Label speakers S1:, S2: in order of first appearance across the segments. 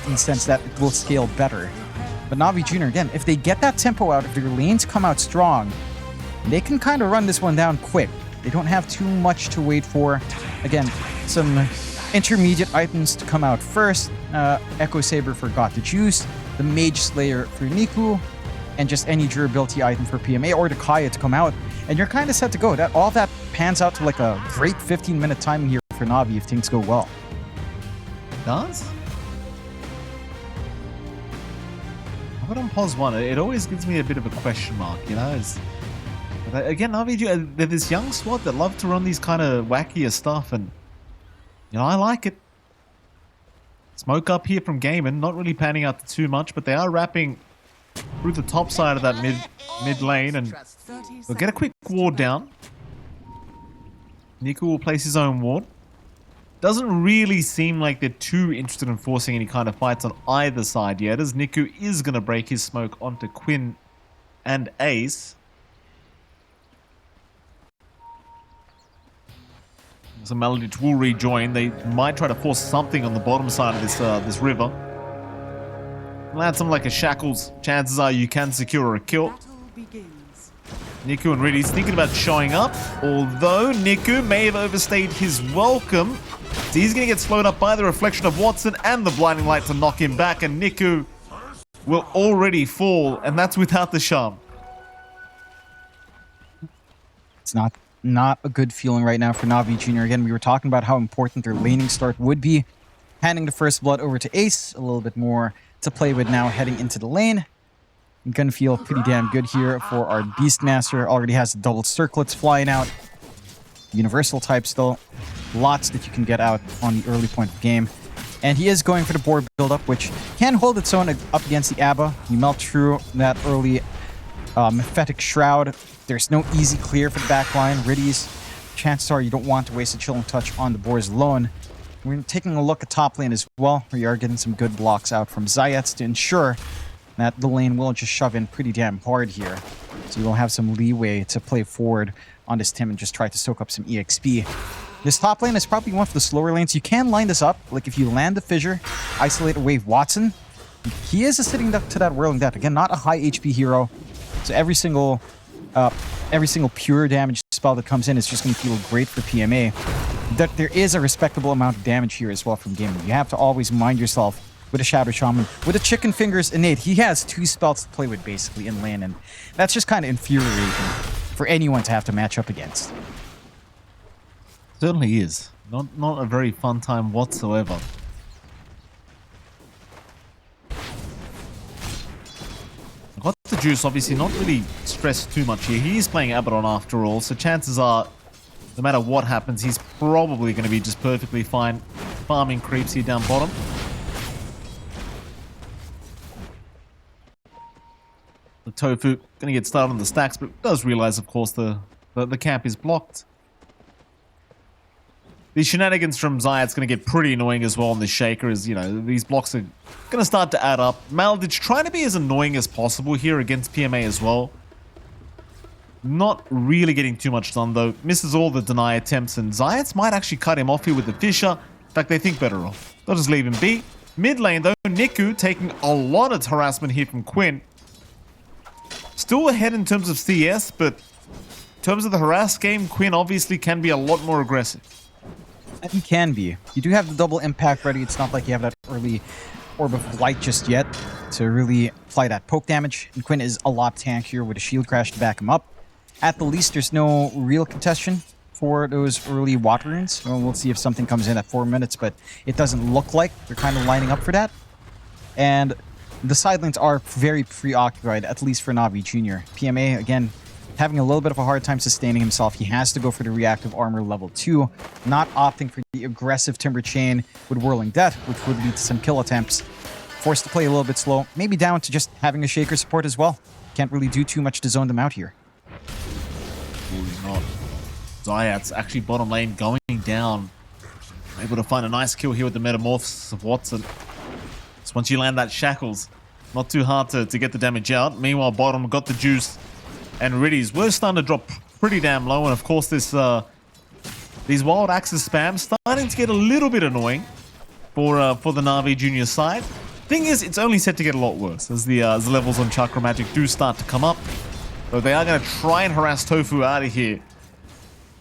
S1: in the sense that it will scale better. But Navi Jr., again, if they get that tempo out, if their lanes come out strong, they can kind of run this one down quick. They don't have too much to wait for. Again, some intermediate items to come out first. Echo Saber for Got the Juice, the Mage Slayer for Niku, and just any durability item for PMA or the Kaya to come out. And you're kind of set to go. All that pans out to like a great 15-minute timing here for Navi if things go well.
S2: It does? But on pause one, it always gives me a bit of a question mark, you know? But again, Navi, they're this young squad that love to run these kind of wackier stuff, and you know, I like it. Smoke up here from Gaimin, not really panning out to too much, but they are wrapping through the top side of that mid lane, and they'll get a quick ward down. Niku will place his own ward. Doesn't really seem like they're too interested in forcing any kind of fights on either side yet, as Niku is going to break his smoke onto Quinn and Ace. So Melody will rejoin. They might try to force something on the bottom side of this river. Land something like a Shackles. Chances are you can secure a kill. Niku and Riddy's thinking about showing up, although Niku may have overstayed his welcome. So he's going to get slowed up by the reflection of Watson and the blinding light to knock him back, and Niku will already fall, and that's without the charm.
S1: It's not a good feeling right now for Navi Jr. Again, we were talking about how important their laning start would be. Handing the first blood over to Ace, a little bit more to play with now heading into the lane. I'm gonna feel pretty damn good here for our Beastmaster. Already has the double circlets flying out. Universal type still. Lots that you can get out on the early point of the game. And he is going for the board build-up, which can hold its own up against the Abba. You melt through that early Mephetic Shroud. There's no easy clear for the backline. Riddy's, chances are you don't want to waste a Chilling Touch on the boards alone. We're taking a look at top lane as well, where you are getting some good blocks out from Zayats to ensure that the lane will just shove in pretty damn hard here. So you'll have some leeway to play forward on this Tim and just try to soak up some EXP. This top lane is probably one of the slower lanes. You can line this up, like if you land the Fissure, isolate a wave Watson. He is sitting up to that Whirling Death. Again, not a high HP hero. So every single pure damage spell that comes in is just going to feel great for PMA. That there is a respectable amount of damage here as well from Gaimin. You have to always mind yourself with a Shadow Shaman. With a Chicken Fingers innate, he has 2 spells to play with basically in lane, and that's just kind of infuriating for anyone to have to match up against.
S2: Certainly is. Not a very fun time whatsoever. Got the Juice, obviously not really stressed too much here. He is playing Abaddon after all, so chances are, no matter what happens, he's probably going to be just perfectly fine farming creeps here down bottom. The Tofu going to get started on the stacks, but does realize, of course, the camp is blocked. These shenanigans from Zayat's going to get pretty annoying as well on the Shaker, as, you know, these blocks are going to start to add up. Maldich trying to be as annoying as possible here against PMA as well. Not really getting too much done, though. Misses all the deny attempts, and Zayats might actually cut him off here with the Fissure. In fact, they think better of. They'll just leave him be. Mid lane, though, Niku taking a lot of harassment here from Quinn. Still ahead in terms of CS, but in terms of the harass game, Quinn obviously can be a lot more aggressive.
S1: He can be. You do have the double impact ready. It's not like you have that early Orb of Light just yet to really apply that poke damage. And Quinn is a lot tankier with a shield crash to back him up. At the least, there's no real contention for those early water runes. Well, we'll see if something comes in at 4 minutes, but it doesn't look like they're kind of lining up for that. And the side lanes are very preoccupied, at least for Navi Jr. PMA, again, having a little bit of a hard time sustaining himself. He has to go for the reactive armor level 2, not opting for the aggressive Timber Chain with Whirling Death, which would lead to some kill attempts. Forced to play a little bit slow, maybe down to just having a Shaker support as well. Can't really do too much to zone them out here.
S2: Absolutely not. Zayat's actually bottom lane going down. Able to find a nice kill here with the Metamorphosis of Watson. So once you land that Shackles, not too hard to get the damage out. Meanwhile, bottom got the Juice. And Riddy's were starting to drop pretty damn low, and of course this these Wild Axes spam starting to get a little bit annoying for the Navi Junior side. Thing is, it's only set to get a lot worse as the levels on Chakra Magic do start to come up. So they are going to try and harass Tofu out of here.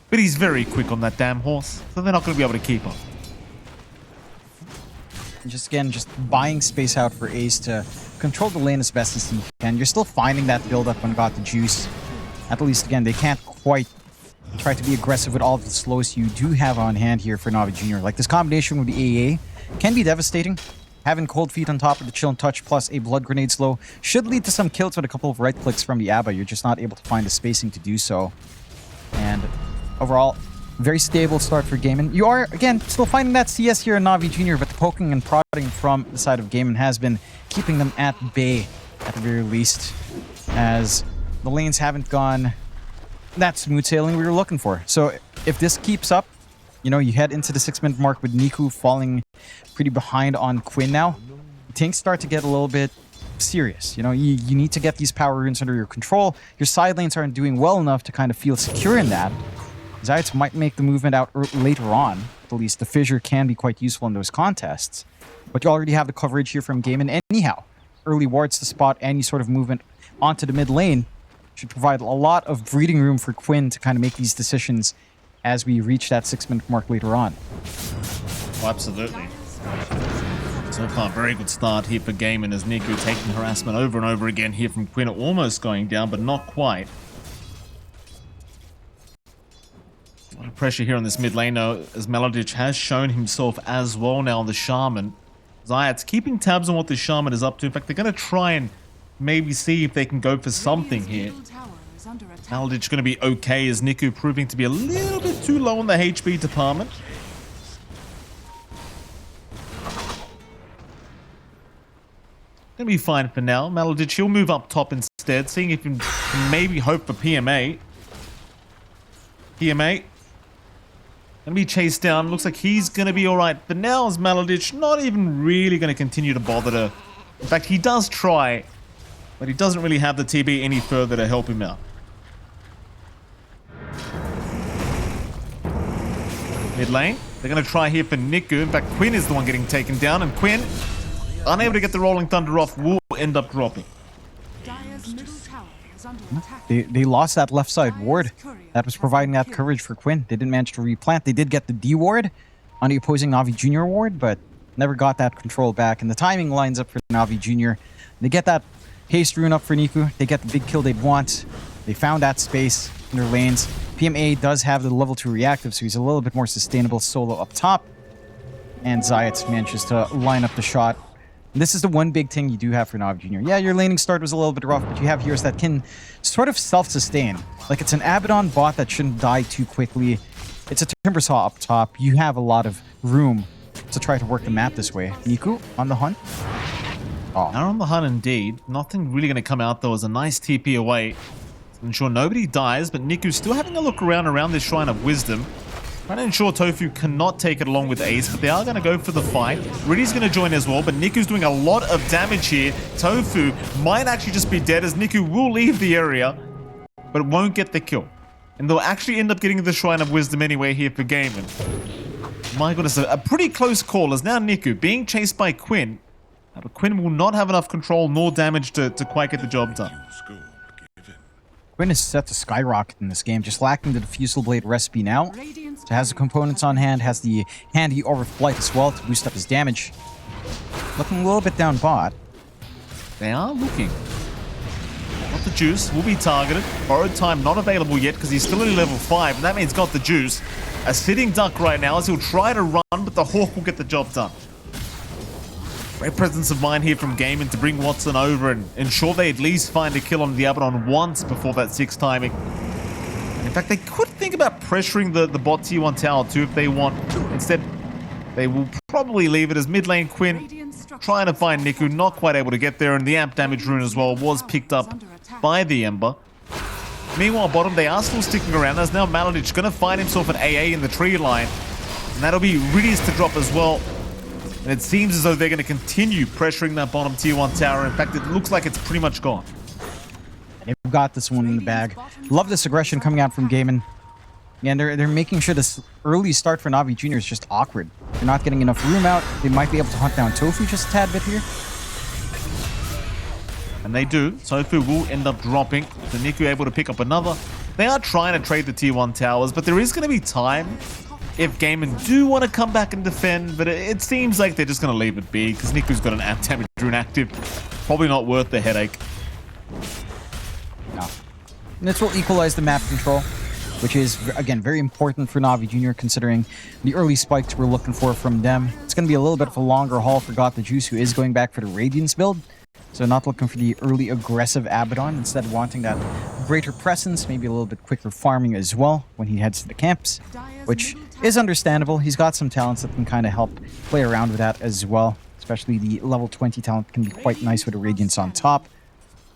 S2: But he's very quick on that damn horse, so they're not going to be able to keep up.
S1: Just buying space out for Ace to control the lane as best as he can. You're still finding that build up on Got the Juice. At least, again, they can't quite try to be aggressive with all of the slows you do have on hand here for Navi Jr. Like, this combination with the AA can be devastating. Having Cold Feet on top of the Chill and Touch plus a Blood Grenade slow should lead to some kills with a couple of right clicks from the ABBA. You're just not able to find the spacing to do so. And overall, very stable start for Gaimin. You are, again, still finding that CS here in Navi Jr., but the poking and prodding from the side of Gaimin has been keeping them at bay, at the very least, as the lanes haven't gone that smooth sailing we were looking for. So if this keeps up, you know, you head into the 6-minute mark with Niku falling pretty behind on Quinn now, things start to get a little bit serious. You know, you need to get these power runes under your control. Your side lanes aren't doing well enough to kind of feel secure in that. Zayats might make the movement out later on. At least the fissure can be quite useful in those contests. But you already have the coverage here from Gaimin anyhow. Early wards to spot any sort of movement onto the mid lane should provide a lot of breathing room for Quinn to kind of make these decisions as we reach that 6-minute mark later on.
S2: Oh, absolutely. So far, very good start here for Gaimin as Niku taking harassment over and over again here from Quinn, almost going down, but not quite. A lot of pressure here on this mid lane though, as Melodic has shown himself as well now, the Shaman. Zayats keeping tabs on what the Shaman is up to. In fact, they're going to try and maybe see if they can go for something here. Melodic going to be okay as Niku proving to be a little bit too low on the HP department. Gonna be fine for now. Melodic, he'll move up top instead, seeing if he can maybe hope for PMA. PMA. Gonna be chased down. Looks like he's gonna be alright. But now is Melodic not even really gonna continue to bother to... In fact, he does try, but he doesn't really have the TB any further to help him out. Mid lane. They're gonna try here for Niku. In fact, Quinn is the one getting taken down, and Quinn, unable to get the Rolling Thunder off, will end up dropping.
S1: They lost that left side ward that was providing that coverage for Quinn. They didn't manage to replant. They did get the D ward on the opposing Navi Jr. ward, but never got that control back. And the timing lines up for Navi Jr. They get that haste rune up for Niku. They get the big kill they'd want. They found that space in their lanes. PMA does have the level 2 reactive, so he's a little bit more sustainable solo up top. And Zayats manages to line up the shot. This is the one big thing you do have for Navi Jr. Yeah, your laning start was a little bit rough, but you have heroes that can sort of self-sustain. Like, it's an Abaddon bot that shouldn't die too quickly. It's a Timbersaw up top. You have a lot of room to try to work the map this way. Niku on the hunt.
S2: Oh. Now on the hunt indeed. Nothing really going to come out though as a nice TP away. To ensure nobody dies, but Niku's still having a look around this Shrine of Wisdom. Trying to ensure Tofu cannot take it along with Ace, but they are going to go for the fight. Riddy's going to join as well, but Niku's doing a lot of damage here. Tofu might actually just be dead as Niku will leave the area, but won't get the kill. And they'll actually end up getting the Shrine of Wisdom anyway here for Gaimin. My goodness, a pretty close call as now Niku being chased by Quinn. But Quinn will not have enough control nor damage to quite get the job done.
S1: Quinn is set to skyrocket in this game, just lacking the Diffusal Blade recipe now. So has the components on hand, has the handy Overflight as well to boost up his damage. Looking a little bit down bot.
S2: They are looking. Got the Juice, will be targeted. Borrowed Time not available yet because he's still only level 5, and that means got the Juice. A sitting duck right now as he'll try to run, but the Hawk will get the job done. Great presence of mind here from Gaimin to bring Watson over and ensure they at least find a kill on the Abaddon once before that 6 timing. In fact, they could think about pressuring the bot T1 tower too if they want. Instead, they will probably leave it as mid lane Quinn trying to find Niku, not quite able to get there, and the amp damage rune as well was picked up by the Ember. Meanwhile, bottom, they are still sticking around as now Maladic going to find himself an AA in the tree line, and that'll be Riddy's to drop as well. And it seems as though they're going to continue pressuring that bottom tier 1 tower. In fact, it looks like it's pretty much gone.
S1: They've got this one in the bag. Love this aggression coming out from Gaimin. And they're making sure this early start for Navi Jr. is just awkward. They're not getting enough room out. They might be able to hunt down Tofu just a tad bit here.
S2: And they do. Tofu will end up dropping. So Niku able to pick up another. They are trying to trade the tier 1 towers, but there is going to be time if Gaimin do want to come back and defend, but it seems like they're just going to leave it be because Niku's got an amp damage rune active. Probably not worth the headache.
S1: No. And this will equalize the map control, which is, again, very important for Navi Jr. considering the early spikes we're looking for from them. It's going to be a little bit of a longer haul for Got the Juice, who is going back for the Radiance build. So not looking for the early aggressive Abaddon, instead wanting that greater presence, maybe a little bit quicker farming as well when he heads to the camps, which is understandable. He's got some talents that can kind of help play around with that as well. Especially the level 20 talent can be quite nice with a Radiance on top.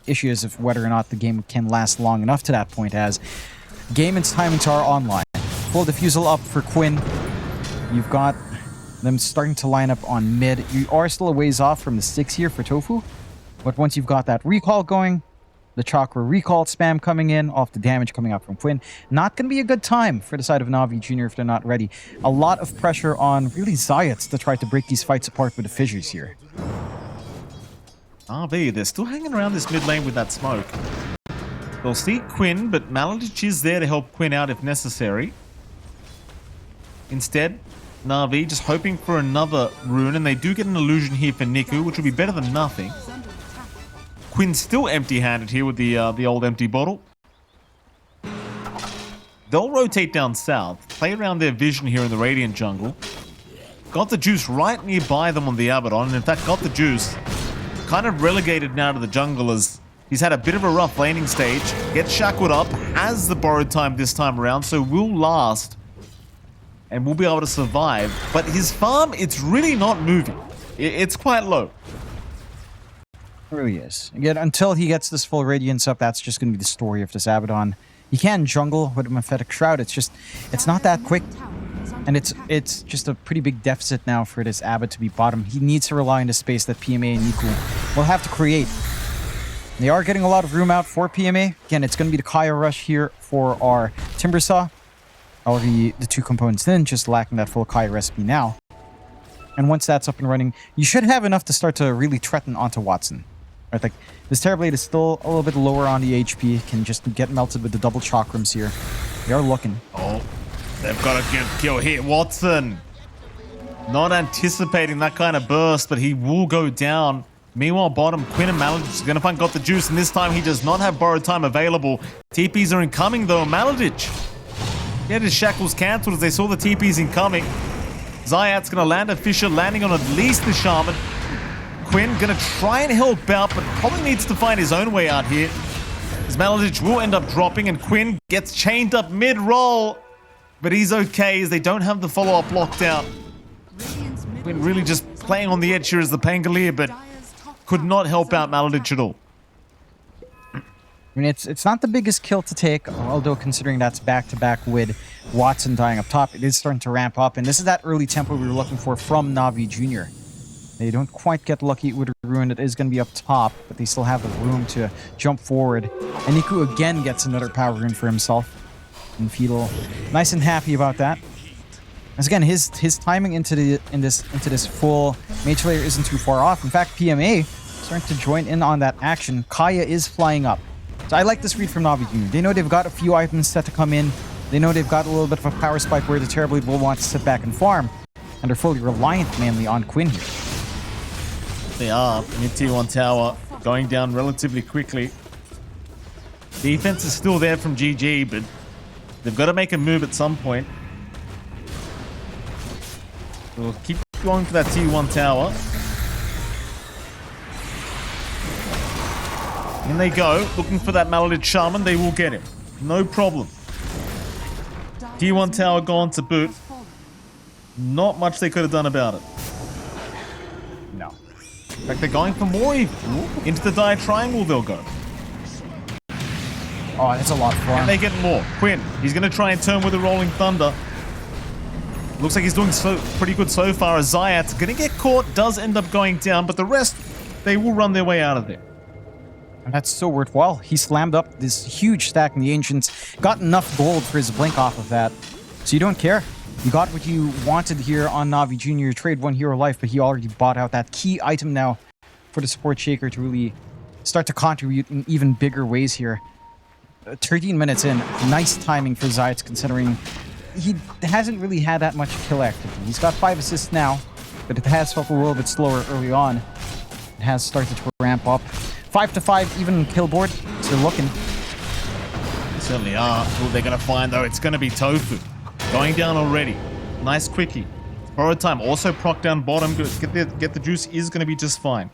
S1: Issue is of whether or not the game can last long enough to that point, as Gaimin's timings are online. Full defusal up for Quinn. You've got them starting to line up on mid. You are still a ways off from the 6 here for Tofu. But once you've got that recall going, the Chakra recall spam coming in, off the damage coming out from Quinn, not going to be a good time for the side of Navi Jr. if they're not ready. A lot of pressure on really Zayats to try to break these fights apart with the fissures here.
S2: RV, they're still hanging around this mid lane with that smoke. They'll see Quinn, but Maladich is there to help Quinn out if necessary. Instead, Navi just hoping for another rune, and they do get an illusion here for Niku, which will be better than nothing. Quinn's still empty-handed here with the old empty bottle. They'll rotate down south, play around their vision here in the Radiant jungle. Got the Juice right nearby them on the Abaddon, and in fact, Got the Juice kind of relegated now to the jungle as he's had a bit of a rough laning stage. Gets shackled up, has the borrowed time this time around, so will last and will be able to survive. But his farm, it's really not moving. It's quite low.
S1: It really is. Again, until he gets this full Radiance up, that's just going to be the story of this Abaddon. He can jungle with a Mephetic Shroud. It's not that quick. And it's just a pretty big deficit now for this Abbot to be bottom. He needs to rely on the space that PMA and Niku will have to create. They are getting a lot of room out for PMA. Again, it's going to be the Kaya Rush here for our Timbersaw. Already the 2 components in, just lacking that full Kaya recipe now. And once that's up and running, you should have enough to start to really threaten onto Watson. Right, like, this Terrorblade is still a little bit lower on the HP, can just get melted with the double Chakrams here. They are looking.
S2: Oh, they've got a good kill here. Watson, not anticipating that kind of burst, but he will go down. Meanwhile, bottom, Quinn and Maladich is going to find Got the Juice, and this time he does not have borrowed time available. TPs are incoming, though. Maladich get his shackles cancelled as they saw the TPs incoming. Zayat's going to land a Fisher, landing on at least the Shaman. Quinn gonna try and help out, but probably needs to find his own way out here. As Maladich will end up dropping, and Quinn gets chained up mid-roll. But he's okay, as they don't have the follow-up lockdown. Quinn really just playing on the edge here as the Pangolier, but could not help out Maladich at all.
S1: I mean, it's not the biggest kill to take, although considering that's back-to-back with Watson dying up top, it is starting to ramp up, and this is that early tempo we were looking for from Navi Jr. They don't quite get lucky with a rune that is going to be up top, but they still have the room to jump forward. And Niku again gets another power rune for himself. And Fetal nice and happy about that. As again, his timing into this full mage layer isn't too far off. In fact, PMA starting to join in on that action. Kaya is flying up. So I like this read from Navi Jr. They know they've got a few items set to come in. They know they've got a little bit of a power spike where the Terrorblade will want to sit back and farm. And they're fully reliant mainly on Quinn here.
S2: They are. Mid tier 1 tower going down relatively quickly. Defense is still there from GG, but they've got to make a move at some point. We'll keep going for that tier 1 tower. In they go, looking for that Maladich Shaman. They will get him. No problem. Tier 1 tower gone to boot. Not much they could have done about it.
S1: No.
S2: In fact, they're going for more even. Into the dire triangle they'll go.
S1: Oh, that's a lot of fun.
S2: And they get more. Quinn, he's going to try and turn with a Rolling Thunder. Looks like he's doing pretty good so far. As Zayat's going to get caught, does end up going down, but the rest, they will run their way out of there.
S1: And that's so worthwhile. He slammed up this huge stack in the Ancients, got enough gold for his blink off of that. So you don't care. You got what you wanted here on Navi Jr. Trade 1 hero life, but he already bought out that key item now for the support Shaker to really start to contribute in even bigger ways here. 13 minutes in, nice timing for Zayats considering he hasn't really had that much kill activity. He's got 5 assists now, but it has felt a little bit slower early on. It has started to ramp up. 5-5 even kill board, so they're looking.
S2: They certainly are. Who they're going to find though, it's going to be Tofu. Going down already. Nice quickie. Borrowed time. Also proc down bottom. Get the juice is going to be just fine.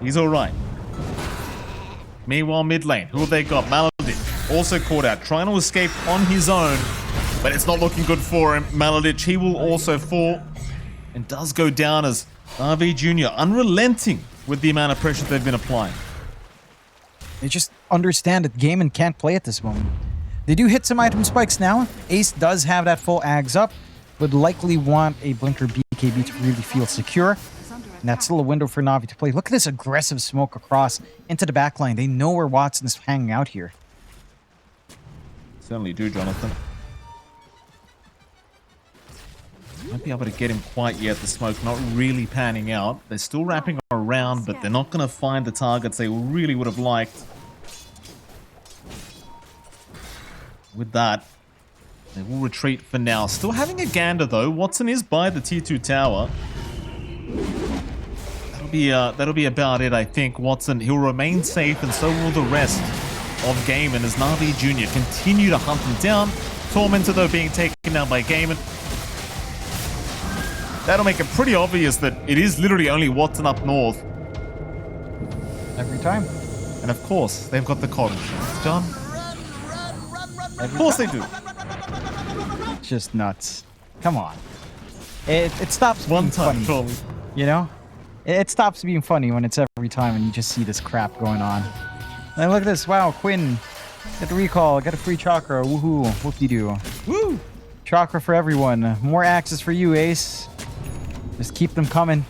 S2: He's alright. Meanwhile, mid lane. Who have they got? Maladich. Also caught out. Trying to escape on his own. But it's not looking good for him. Maladich, he will also fall. And does go down as NAVI Jr. unrelenting with the amount of pressure they've been applying.
S1: They just understand that Gaimin can't play at this moment. They do hit some item spikes now. Ace does have that full Ags up. Would likely want a Blinker BKB to really feel secure. And that's still a window for Navi to play. Look at this aggressive smoke across into the backline. They know where Watson's hanging out here.
S2: Certainly do, Jonathan. Won't be able to get him quite yet. The smoke not really panning out. They're still wrapping around, but they're not going to find the targets they really would have liked. With that, they will retreat for now. Still having a gander though. Watson is by the T2 tower. That'll be about it, I think. Watson, he'll remain safe, and so will the rest of Gaimin as NAVI Jr. continue to hunt him down. Tormentor though being taken down by Gaimin. That'll make it pretty obvious that it is literally only Watson up north.
S1: Every time.
S2: And of course, they've got the cottage. John? Of course they do.
S1: Just nuts. Come on. It stops being funny.
S2: Surely.
S1: You know? It stops being funny when it's every time and you just see this crap going on. And look at this. Wow, Quinn. Get the recall. Get a free chakra. Woohoo. Whoop-de-doo.
S2: Woo!
S1: Chakra for everyone. More axes for you, Ace. Just keep them coming.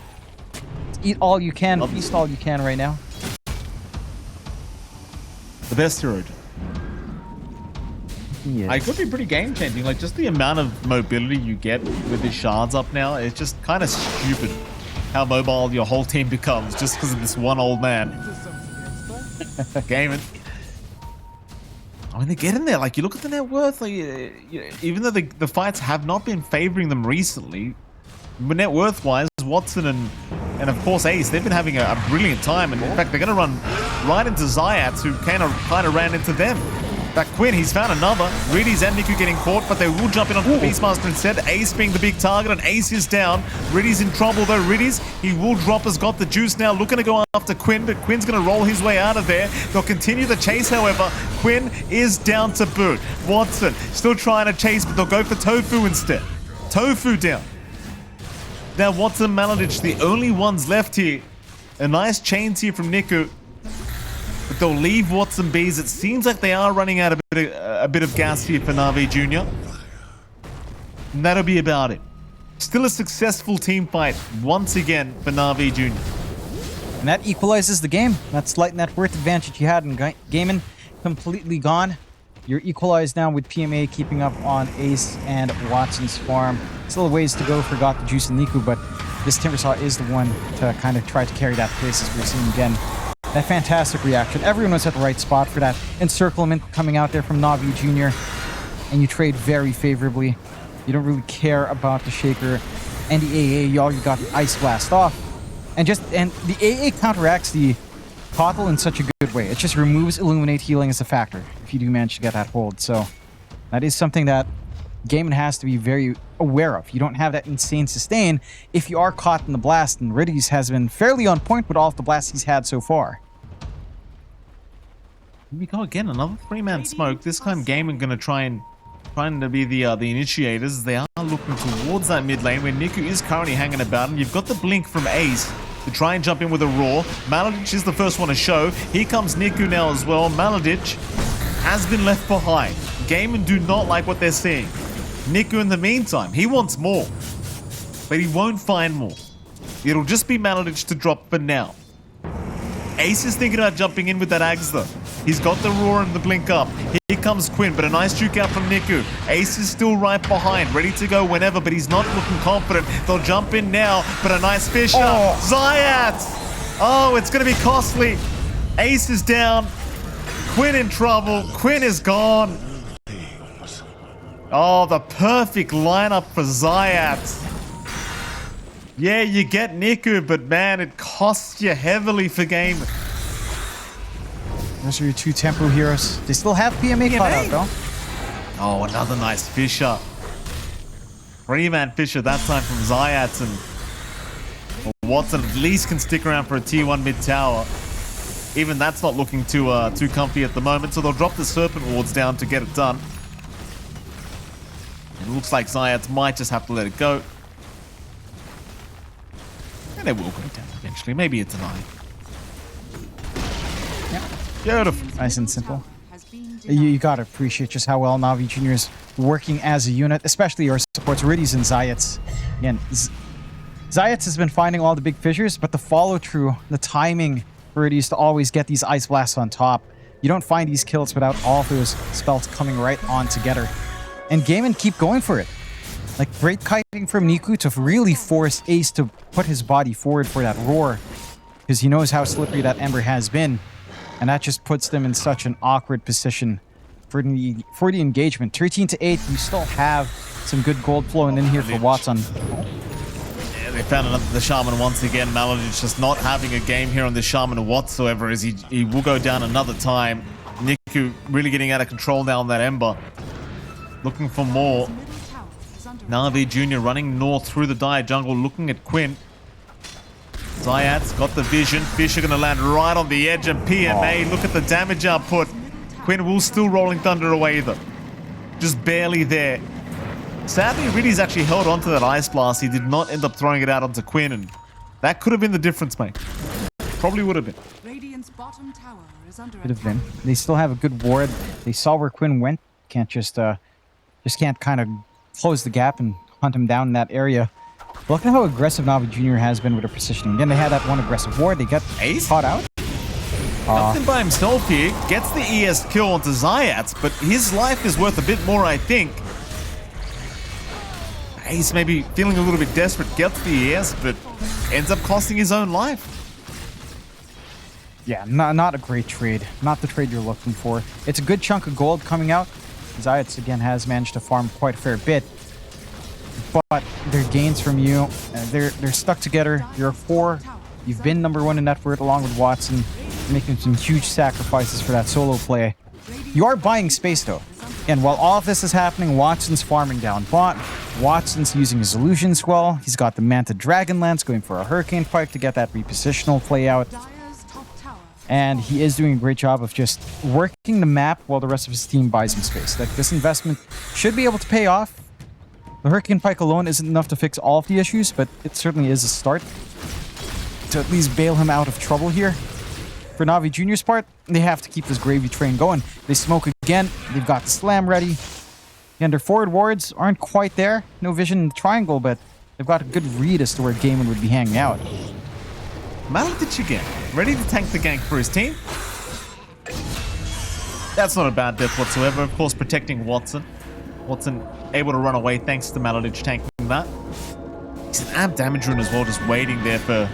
S1: Eat all you can. Feast all you can right now.
S2: The best hero.
S1: Yes.
S2: It could be pretty game-changing. Like, just the amount of mobility you get with the shards up now, it's just kind of stupid how mobile your whole team becomes just because of this one old man. Gaimin. I mean, they get in there. Like, you look at the net worth. Like, even though the fights have not been favoring them recently, but net worth-wise, Watson and of course Ace, they've been having a brilliant time. And in fact, they're going to run right into Zayats, who kind of ran into them. That Quinn, he's found another. Riddies and Niku getting caught, but they will jump in onto the Beastmaster instead. Ace being the big target, and Ace is down. Riddies in trouble though. Riddies, he will drop, has got the juice now, looking to go after Quinn, but Quinn's going to roll his way out of there. They'll continue the chase, however. Quinn is down to boot. Watson still trying to chase, but they'll go for Tofu instead. Tofu down. Now Watson and Maladich, the only ones left here. A nice chains here from Niku. But they'll leave Watson bees. It seems like they are running out a bit of gas here for NAVI Jr. And that'll be about it. Still a successful team fight once again for NAVI Jr.
S1: And that equalizes the game. That slight net worth advantage you had in Gaimin completely gone. You're equalized now with PMA keeping up on Ace and Watson's farm. Still a ways to go for Got the Juice and Niku, but this Timbersaw is the one to kind of try to carry that pace as we're seeing again. That fantastic reaction. Everyone was at the right spot for that encirclement coming out there from NAVI Jr. And you trade very favorably. You don't really care about the Shaker and the AA. All you got the Ice Blast off. And the AA counteracts the Coddle in such a good way. It just removes Illuminate healing as a factor if you do manage to get that hold. So that is something that Gaimin has to be very aware of. You don't have that insane sustain if you are caught in the blast, and Riddies has been fairly on point with all of the blasts he's had so far.
S2: Here we go again, another 3-man smoke. This time Gaimin gonna trying to be the initiators. They are looking towards that mid lane where Niku is currently hanging about, and you've got the blink from Ace to try and jump in with a roar. Maladich is the first one to show. Here comes Niku now as well. Maladich has been left behind. Gaimin do not like what they're seeing. Niku in the meantime, he wants more, but he won't find more. It'll just be Maladich to drop for now. Ace is thinking about jumping in with that Ags though. He's got the roar and the blink up. Here comes Quinn, but a nice juke out from Niku. Ace is still right behind, ready to go whenever, but he's not looking confident. They'll jump in now, but a nice fish up. Zayat! Oh, it's going to be costly. Ace is down. Quinn in trouble. Quinn is gone. Oh, the perfect lineup for Zayat. Yeah, you get Niku, but man, it costs you heavily for Gaimin.
S1: Those are your two tempo heroes. They still have PMA caught out, though.
S2: Oh, another nice Fisher. 3-man Fisher, that time from Zayat, and Watson at least can stick around for a T1 mid tower. Even that's not looking too comfy at the moment, so they'll drop the Serpent Wards down to get it done. It looks like Zayat might just have to let it go. And it will go down eventually. Maybe it's an eye.
S1: Yeah. Beautiful. Nice and simple. You gotta appreciate just how well Navi Jr. is working as a unit, especially our supports, Riddies and Zayats. Again, Zayats has been finding all the big fissures, but the follow-through, the timing for Riddies to always get these Ice Blasts on top. You don't find these kills without all of those spells coming right on together. And Gaimin keep going for it. Like, great kiting from Niku to really force Ace to put his body forward for that roar, because he knows how slippery that Ember has been. And that just puts them in such an awkward position for the engagement. 13 to 8, you still have some good gold flowing in here for Watson.
S2: Yeah, they found the Shaman once again. Maladich just not having a game here on the Shaman whatsoever, as he will go down another time. Niku really getting out of control now on that Ember. Looking for more. Navi Jr. running north through the dire jungle, looking at Quinn. Zayat's got the vision. Fish are going to land right on the edge, and PMA, look at the damage output. Quinn will still Rolling Thunder away though. Just barely there. Sadly, Riddies actually held on to that Ice Blast. He did not end up throwing it out onto Quinn, and that could have been the difference, mate. Probably would have been.
S1: Could have been. They still have a good ward. They saw where Quinn went. Can't just can't kind of close the gap and hunt him down in that area. Look at how aggressive Navi Jr. has been with their positioning. Again, they had that one aggressive ward. They got
S2: Ace
S1: caught out.
S2: Nothing by himself here. Gets the ES kill onto Zayat, but his life is worth a bit more, I think. Ace maybe feeling a little bit desperate. Gets the ES, but ends up costing his own life.
S1: Yeah, not a great trade. Not the trade you're looking for. It's a good chunk of gold coming out. Zayat, again, has managed to farm quite a fair bit. But their gains from you, they're stuck together. You're a 4. You've been #1 in net worth along with Watson, making some huge sacrifices for that solo play. You are buying space though. And while all of this is happening, Watson's farming down bot. Watson's using his illusion swell. He's got the Manta Dragonlance going for a Hurricane Pike to get that repositional play out. And he is doing a great job of just working the map while the rest of his team buys him space. Like, this investment should be able to pay off. The Hurricane Pike alone isn't enough to fix all of the issues, but it certainly is a start to at least bail him out of trouble here. For Navi Jr.'s part, they have to keep this gravy train going. They smoke again. They've got the slam ready. And their forward wards aren't quite there. No vision in the triangle, but they've got a good read as to where Gaimin would be hanging out.
S2: Maladich again, ready to tank the gank for his team. That's not a bad death whatsoever. Of course, protecting Watson. Watson able to run away thanks to Maladich tanking that. He's an amp damage rune as well, just waiting there for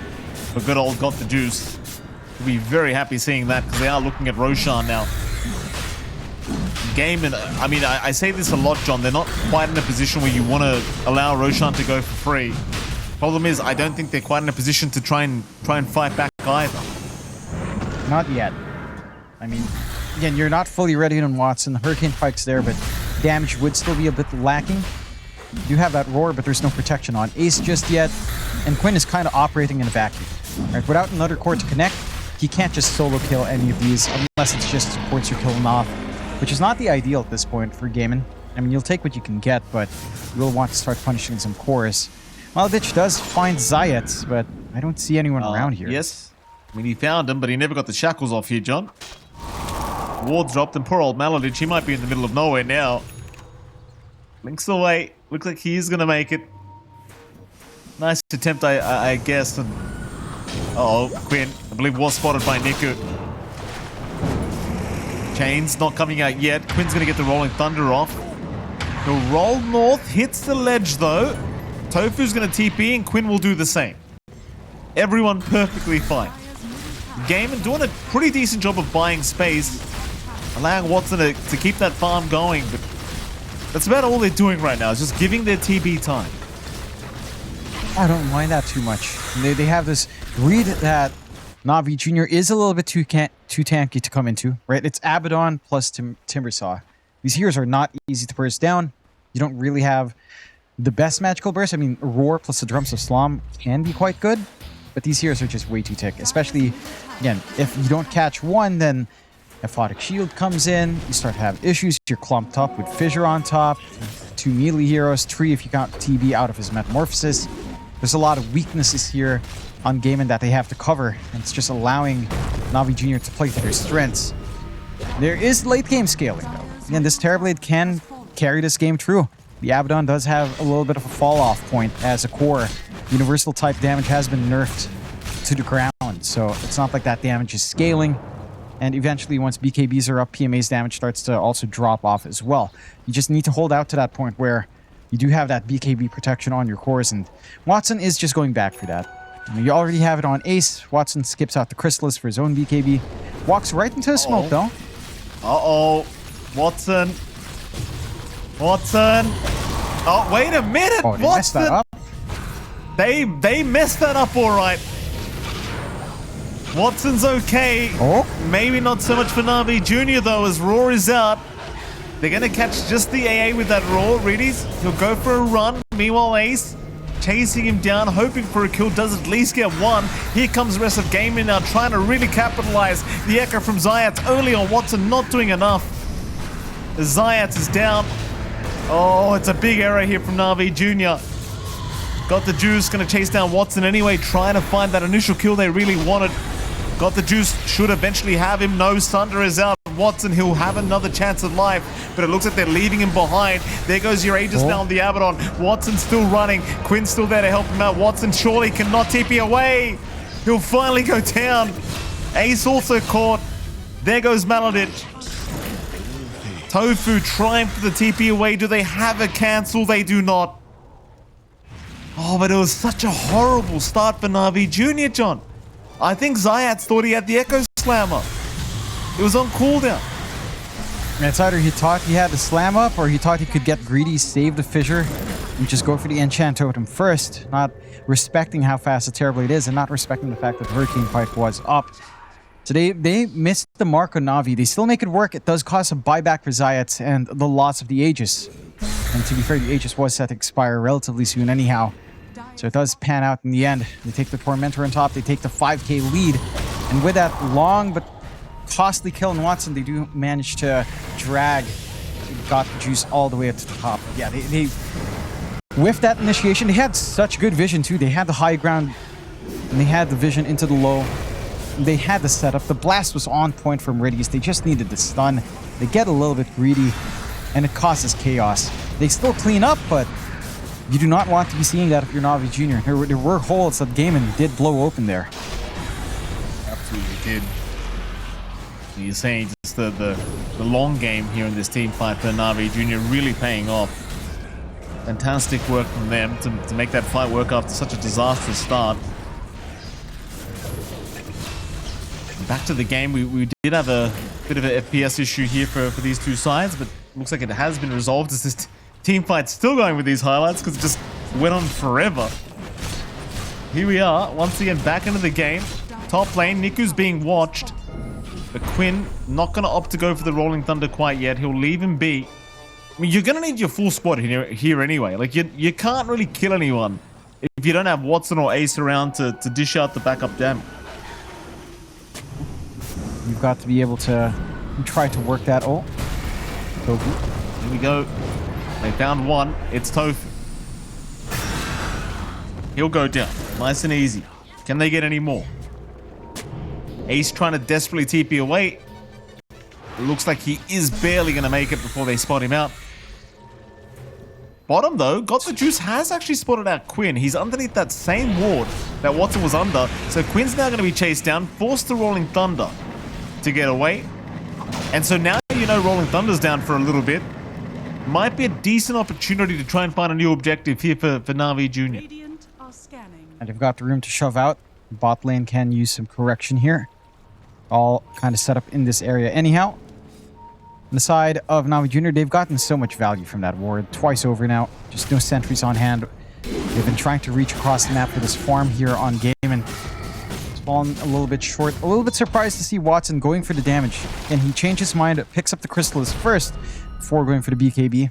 S2: good old Got the Juice. We'll be very happy seeing that, because they are looking at Roshan now. Gaimin, I mean, I say this a lot, John. They're not quite in a position where you want to allow Roshan to go for free. Problem is, I don't think they're quite in a position to try and fight back either.
S1: Not yet. I mean, again, you're not fully ready on Watson. The Hurricane Pike's there, but damage would still be a bit lacking. You have that roar, but there's no protection on Ace just yet. And Quinn is kind of operating in a vacuum. Right? Without another core to connect, he can't just solo kill any of these unless it's just supports you're killing off, which is not the ideal at this point for Gaimin. I mean, you'll take what you can get, but you'll want to start punishing some cores. Maladich does find Zayat, but I don't see anyone around here.
S2: Yes. I mean, he found him, but he never got the shackles off here, John. Ward's dropped, and poor old Maladich, he might be in the middle of nowhere now. Links away. Looks like he is going to make it. Nice attempt, I guess. And uh-oh, Quinn, I believe, was spotted by Niku. Chains not coming out yet. Quinn's going to get the Rolling Thunder off. He'll roll north, hits the ledge, though. Tofu's going to TP, and Quinn will do the same. Everyone perfectly fine. Gaimin doing a pretty decent job of buying space, allowing Watson to keep that farm going, but that's about all they're doing right now, is just giving their TB time.
S1: I don't mind that too much. They have this read that Navi Jr. is a little bit too tanky to come into, right? It's Abaddon plus Timbersaw. These heroes are not easy to burst down. You don't really have the best magical burst. I mean, Roar plus the Drums of Slum can be quite good, but these heroes are just way too thick. Especially, again, if you don't catch one, then Aphotic Shield comes in, you start to have issues. You're clumped up with Fissure on top, 2 melee heroes, 3 if you count TB out of his Metamorphosis. There's a lot of weaknesses here on Gaimin that they have to cover, and it's just allowing Navi Jr. to play to their strengths. There is late game scaling, though. Again, this Terrorblade can carry this game through. The Abaddon does have a little bit of a fall-off point as a core. Universal type damage has been nerfed to the ground, so it's not like that damage is scaling. And eventually, once BKBs are up, PMA's damage starts to also drop off as well. You just need to hold out to that point where you do have that BKB protection on your cores, and Watson is just going back for that. You already have it on Ace. Watson skips out the Chrysalis for his own BKB. Walks right into the smoke, though.
S2: Uh-oh. Watson. Watson. Oh, wait a minute.
S1: Oh, they messed that up.
S2: They messed that up all right. Watson's okay.
S1: Oh.
S2: Maybe not so much for Navi Jr. though, as Roar is out. They're going to catch just the AA with that Roar. Reedies, he'll go for a run. Meanwhile, Ace chasing him down, hoping for a kill, does at least get one. Here comes the rest of Gaimin now, trying to really capitalize. The echo from Zayats early on Watson, not doing enough. Zayats is down. Oh, it's a big error here from Navi Jr. Got the juice, going to chase down Watson anyway, trying to find that initial kill they really wanted. Got the juice, should eventually have him. No, Sunder is out. Watson, he'll have another chance at life, but it looks like they're leaving him behind. There goes your Aegis now on the Abaddon. Watson's still running. Quinn's still there to help him out. Watson surely cannot TP away. He'll finally go down. Ace also caught. There goes Maladich. Tofu trying for the TP away. Do they have a cancel? They do not. Oh, but it was such a horrible start for Navi Jr., John. I think Zayats thought he had the Echo Slammer. It was on cooldown.
S1: It's either he thought he had the slam up, or he thought he could get greedy, save the Fissure, and just go for the enchant totem first, not respecting how fast the Terrorblade is, and not respecting the fact that the Hurricane Pike was up. So they missed the mark on Navi. They still make it work. It does cause a buyback for Zayats and the loss of the Aegis. And to be fair, the Aegis was set to expire relatively soon anyhow. So it does pan out in the end. They take the Tormentor on top. They take the 5k lead. And with that long but costly kill in Watson, they do manage to drag Got the Juice all the way up to the top. Yeah, they with that initiation, they had such good vision too. They had the high ground, and they had the vision into the low. They had the setup. The blast was on point from Riddies. They just needed the stun. They get a little bit greedy, and it causes chaos. They still clean up, but you do not want to be seeing that if you're Navi Jr. There were holes that Gaimin did blow open there.
S2: Absolutely did. You're saying just the long game here in this team fight for Navi Jr. really paying off. Fantastic work from them to make that fight work after such a disastrous start. Back to the game, we did have a bit of an FPS issue here for these two sides, but looks like it has been resolved as this team fight's still going with these highlights because it just went on forever. Here we are, once again back into the game. Top lane, Niku's being watched, but Quinn not going to opt to go for the Rolling Thunder quite yet. He'll leave him be. I mean, you're going to need your full squad here anyway. Like, you can't really kill anyone if you don't have Watson or Ace around to dish out the backup damage.
S1: You've got to be able to try to work that ult. Tofu.
S2: Here we go. They found one. It's Tofu. He'll go down. Nice and easy. Can they get any more? Ace trying to desperately TP away. It looks like he is barely going to make it before they spot him out. Bottom though, Got the Juice has actually spotted out Quinn. He's underneath that same ward that Watson was under. So Quinn's now going to be chased down, forced to Rolling Thunder to get away. And so now you know Rolling Thunder's down for a little bit. Might be a decent opportunity to try and find a new objective here for Navi Jr.
S1: And they've got the room to shove out. Bot lane can use some correction here. all kind of set up in this area. Anyhow, on the side of Navi Jr., they've gotten so much value from that ward twice over now. Just no sentries on hand. They've been trying to reach across the map for this farm here on Gaimin. It's fallen a little bit short. A little bit surprised to see Watson going for the damage. And he changed his mind, picks up the Chrysalis first before going for the BKB.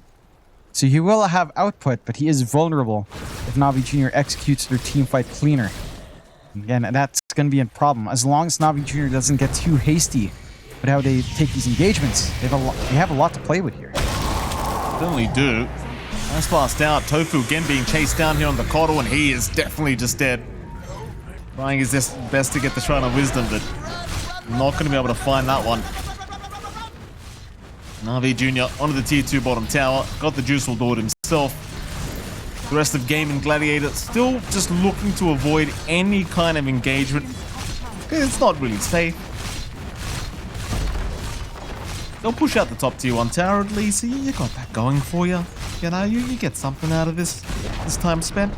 S1: So he will have output, but he is vulnerable if Navi Jr. executes their team fight cleaner. Again, that's going to be a problem. As long as Navi Jr. doesn't get too hasty with how they take these engagements, they have a lot to play with here.
S2: Certainly do. Nice blast out. Tofu again being chased down here on the Coddle, and he is definitely just dead. Trying his best to get the Shrine of Wisdom, but not going to be able to find that one. Navi Jr. onto the tier 2 bottom tower. Got the Juice Lord himself. The rest of Gaimin Gladiators still just looking to avoid any kind of engagement. It's not really safe. They'll push out the top tier 1 tower at least. So you got that going for you. You know, you get something out of this time spent.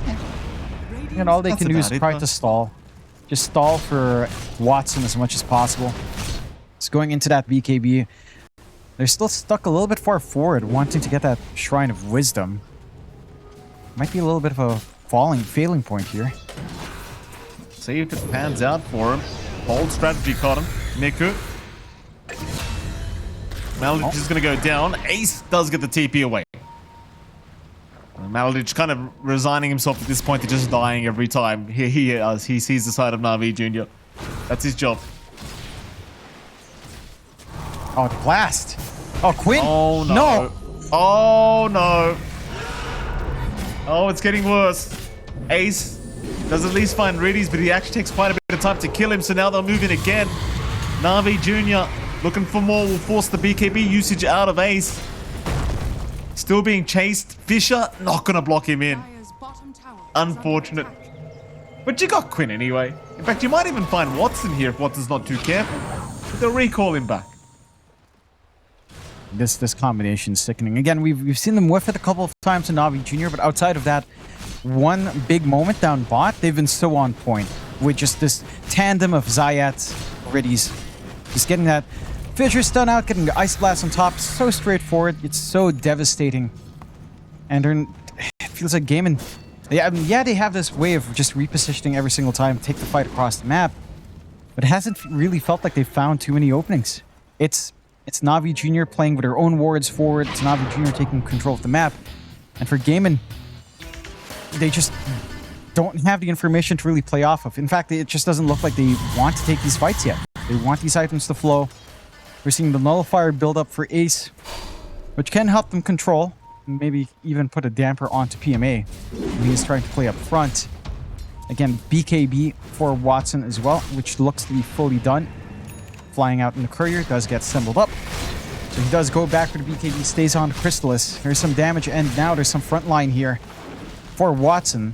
S1: And all they can do is try to stall. Just stall for Watson as much as possible. It's going into that BKB. They're still stuck a little bit far forward, wanting to get that Shrine of Wisdom. Might be a little bit of a failing point here.
S2: See if it pans out for him. Bold strategy caught him. Niku. Maladich is going to go down. Ace does get the TP away. Maladich kind of resigning himself at this point to just dying every time he sees the side of Navi Jr. That's his job.
S1: Oh, the blast. Oh, Quinn.
S2: Oh, no.
S1: No.
S2: Oh, no. Oh, it's getting worse. Ace does at least find Reddy's, but he actually takes quite a bit of time to kill him, so now they'll move in again. Navi Jr. looking for more will force the BKB usage out of Ace. Still being chased. Fisher not going to block him in. Unfortunate. But you got Quinn anyway. In fact, you might even find Watson here if Watson's not too careful. But they'll recall him back.
S1: This combination is sickening. Again, we've seen them whiff it a couple of times in Navi Jr., but outside of that one big moment down bot, they've been so on point with just this tandem of Zayats, Riddies. Just getting that Fisher stun out, getting the Ice Blast on top. So straightforward. It's so devastating. And it feels like Gaimin... Yeah, they have this way of just repositioning every single time, take the fight across the map. But it hasn't really felt like they've found too many openings. It's Navi Jr. playing with their own wards forward. It's Navi Jr. taking control of the map. And for Gaimin, they just don't have the information to really play off of. In fact, it just doesn't look like they want to take these fights yet. They want these items to flow. We're seeing the Nullifier build up for Ace, which can help them control. Maybe even put a damper onto PMA. He's trying to play up front. Again, BKB for Watson as well, which looks to be fully done. Flying out in the courier does get assembled up. So he does go back for the BKB, stays on the Chrysalis. There's some damage, and now there's some front line here for Watson.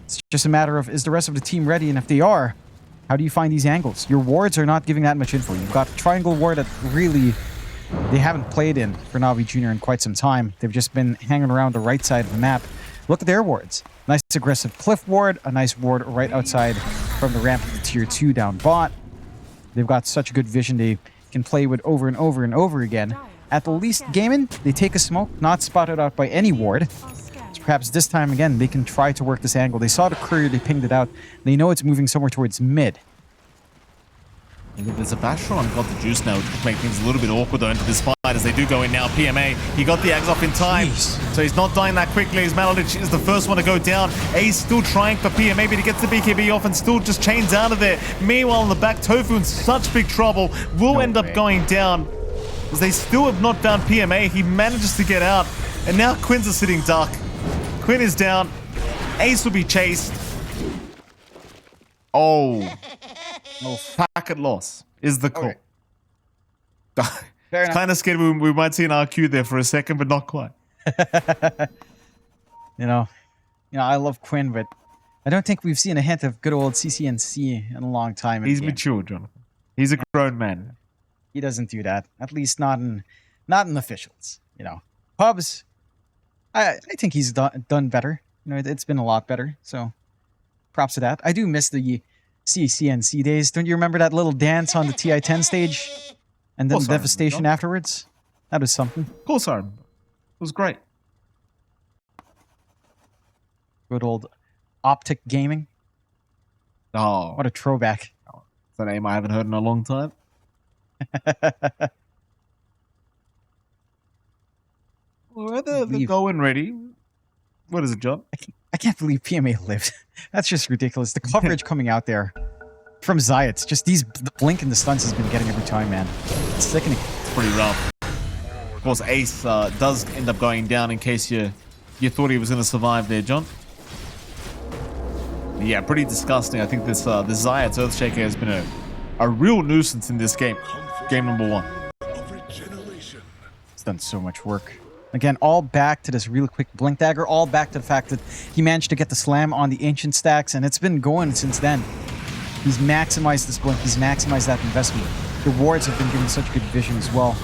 S1: It's just a matter of, is the rest of the team ready? And if they are, how do you find these angles? Your wards are not giving that much info. You've got a triangle ward that really they haven't played in for Navi Jr. in quite some time. They've just been hanging around the right side of the map. Look at their wards. Nice aggressive cliff ward, a nice ward right outside from the ramp of the tier 2 down bot. They've got such good vision they can play with over and over and over again. At the least, Gaimin, they take a smoke, not spotted out by any ward. So perhaps this time again, they can try to work this angle. They saw the courier, they pinged it out. They know it's moving somewhere towards mid.
S2: There's a Bashron got the juice now, which could make things a little bit awkward though into this fight as they do go in now. PMA, he got the Ags off in time, so he's not dying that quickly as Maladich is the first one to go down. Ace still trying for PMA, but he gets the BKB off and still just chains out of there. Meanwhile, in the back, Tofu in such big trouble will end up going down as they still have not found PMA. He manages to get out, and now Quinn's a sitting duck. Quinn is down. Ace will be chased. Oh. No, packet loss is the call. Okay. Kind of scared we might see an RQ there for a second, but not quite.
S1: you know, I love Quinn, but I don't think we've seen a hint of good old CCNC in a long time.
S2: He's mature, Jonathan. He's a grown man.
S1: He doesn't do that. At least not in officials. You know, pubs. I think he's done better. You know, it's been a lot better. So, props to that. I do miss the CNC days. Don't you remember that little dance on the TI-10 stage? And then the devastation afterwards? That was something.
S2: Of course I remember. It was great.
S1: Good old Optic Gaming.
S2: Oh.
S1: What a throwback.
S2: It's a name I haven't heard in a long time. Well, they're going ready. What is it, John?
S1: I can't believe PMA lived. That's just ridiculous. The coverage coming out there from Zayats, just the blink and the stunts he's been getting every time, man. It's sickening.
S2: It's pretty rough. Of course, Ace does end up going down in case you thought he was going to survive there, John. Yeah, pretty disgusting. I think this Zayats Earthshaker has been a real nuisance in this game. Game number 1.
S1: It's done so much work. Again, all back to this really quick blink dagger, all back to the fact that he managed to get the slam on the ancient stacks, and it's been going since then. He's maximized this blink, he's maximized that investment. The wards have been given such good vision as well.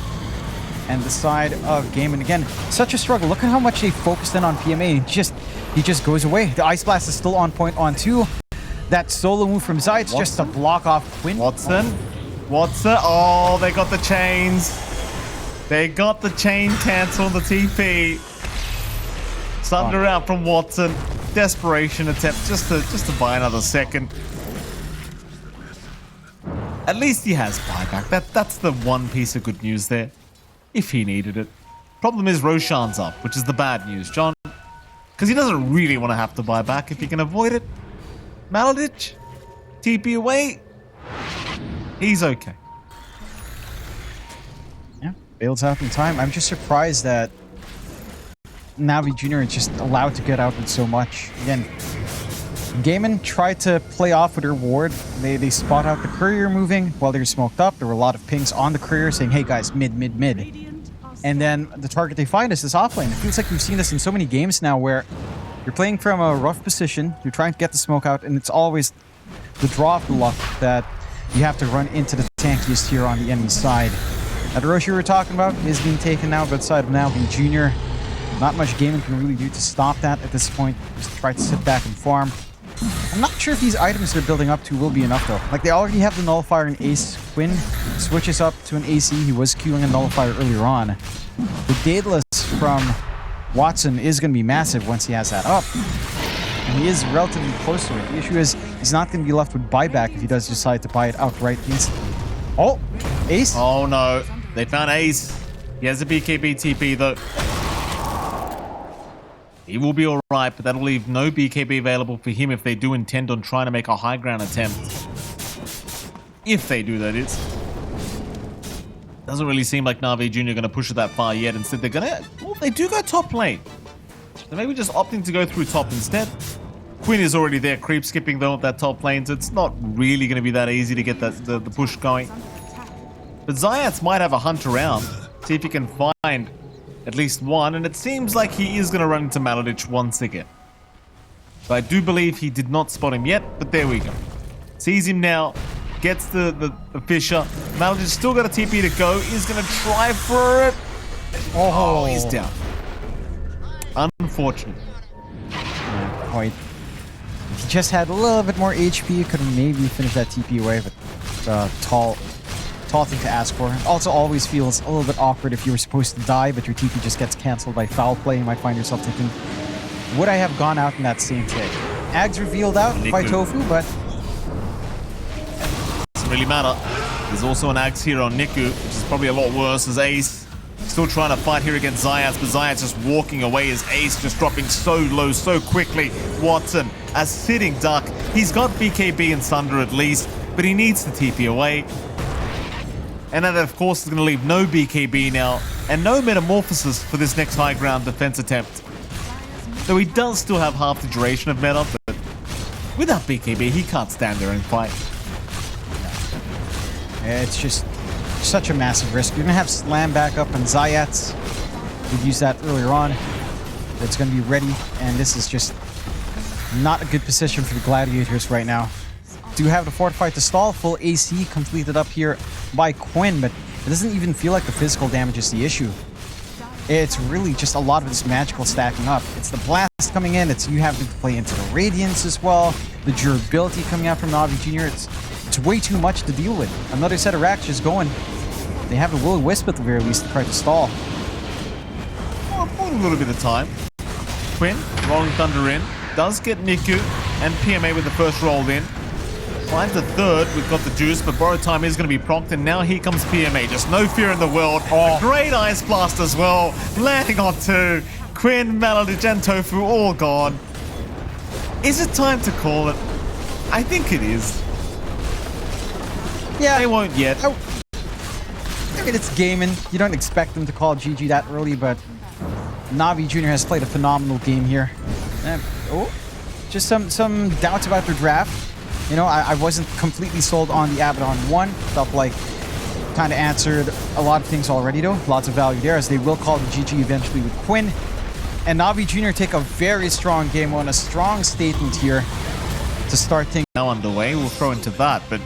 S1: And the side of Gaimin, again, such a struggle. Look at how much they focused in on PMA. He just goes away. The Ice Blast is still on point on 2. That solo move from Zayats just to block off Quinn.
S2: Watson? Oh, they got the chains. They got the chain cancel on the TP. Sunder out from Watson. Desperation attempt just to buy another second. At least he has buyback. That's the one piece of good news there. If he needed it. Problem is Roshan's up, which is the bad news, John. Because he doesn't really want to have to buy back if he can avoid it. Maladich, TP away. He's okay.
S1: Yeah, bails out in time. I'm just surprised that Navi Jr. is just allowed to get out with so much. Again, Gaimin tried to play off with her ward. They spot out the courier moving while they're smoked up. There were a lot of pings on the courier saying, hey guys, mid. And then the target they find is this offlane. It feels like we've seen this in so many games now where you're playing from a rough position, you're trying to get the smoke out, and it's always the draw of the luck that you have to run into the tankiest here on the enemy side. That Roshan we were talking about is being taken now by the side of Navi Jr. Not much Gaimin can really do to stop that at this point. Just try to sit back and farm. I'm not sure if these items they're building up to will be enough though. Like they already have the nullifier in Ace. Quinn switches up to an AC. He was queuing a nullifier earlier on. The Daedalus from Watson is going to be massive once he has that up. And he is relatively close to it. The issue is he's not going to be left with buyback if he does decide to buy it outright instantly. Oh, Ace.
S2: Oh no, they found Ace. He has a BKB TP though. He will be alright, but that'll leave no BKB available for him if they do intend on trying to make a high ground attempt. If they do, that is. Doesn't really seem like Navi Jr. are going to push it that far yet. Instead, they're going to... Well, they do go top lane. So maybe just opting to go through top instead. Quinn is already there, creep skipping though at that top lane, so it's not really going to be that easy to get the push going. But Zayats might have a hunt around, see if he can find at least one, and it seems like he is going to run into Maladich once again. So I do believe he did not spot him yet, but there we go. Sees him now, gets the Fisher. Maladich still got a TP to go, he's going to try for it. Oh, he's down. Unfortunate.
S1: Yeah, quite. If he just had a little bit more HP, could have maybe finished that TP away, but tall thing to ask for. It also always feels a little bit awkward if you were supposed to die, but your TP just gets cancelled by foul play. You might find yourself thinking, would I have gone out in that same take? Ags revealed out by Tofu, but...
S2: Doesn't really matter. There's also an Ags here on Niku, which is probably a lot worse as Ace. Still trying to fight here against Zayats, but Zayats just walking away as Ace just dropping so low so quickly. Watson, a sitting duck. He's got BKB and Sunder at least, but he needs to TP away. And that, of course, is going to leave no BKB now, and no Metamorphosis for this next high ground defense attempt. Though he does still have half the duration of Meta, but without BKB, he can't stand there and fight.
S1: It's just such a massive risk. You're going to have Slam back up on Zayats. We've used that earlier on. It's going to be ready, and this is just not a good position for the Gladiators right now. Do have the Fortify to stall, full AC completed up here by Quinn, but it doesn't even feel like the physical damage is the issue. It's really just a lot of this magical stacking up. It's the blast coming in, it's you having to play into the Radiance as well. the durability coming out from Navi Jr., it's way too much to deal with. Another set of racks just going. They have the will-o-wisp at the very least to try to stall.
S2: Well, a little bit of time. Quinn, rolling Thunder in, does get Niku and PMA with the first roll in. Finds a third, we've got the juice, but borrowed time is going to be prompted, and now here comes PMA. Just no fear in the world. A great Ice Blast as well, landing on two. Quinn, Maladich, and Tofu all gone. Is it time to call it? I think it is.
S1: Yeah.
S2: They won't yet.
S1: I mean, it's Gaimin. You don't expect them to call GG that early, but Navi Jr. has played a phenomenal game here. Just some doubts about their draft. You know, I wasn't completely sold on the Abaddon 1. Felt like kind of answered a lot of things already, though. Lots of value there, as they will call the GG eventually with Quinn. And Navi Jr. take a very strong game one, a strong statement here to start things.
S2: Now underway, we'll throw into that, but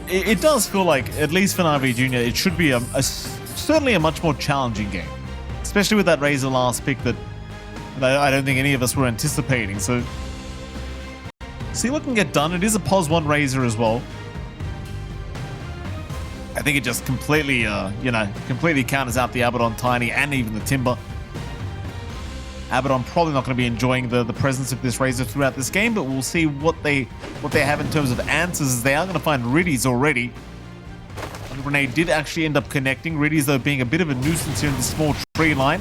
S2: it does feel like, at least for Navi Jr., it should be certainly a much more challenging game. Especially with that Razor last pick that I don't think any of us were anticipating, so see what can get done. It is a POS 1 Razor as well. I think it just completely, completely counters out the Abaddon Tiny and even the Timber. Abaddon probably not going to be enjoying the presence of this Razor throughout this game, but we'll see what they have in terms of answers, as they are going to find Riddies already. The grenade did actually end up connecting. Riddies, though, being a bit of a nuisance here in the small tree line.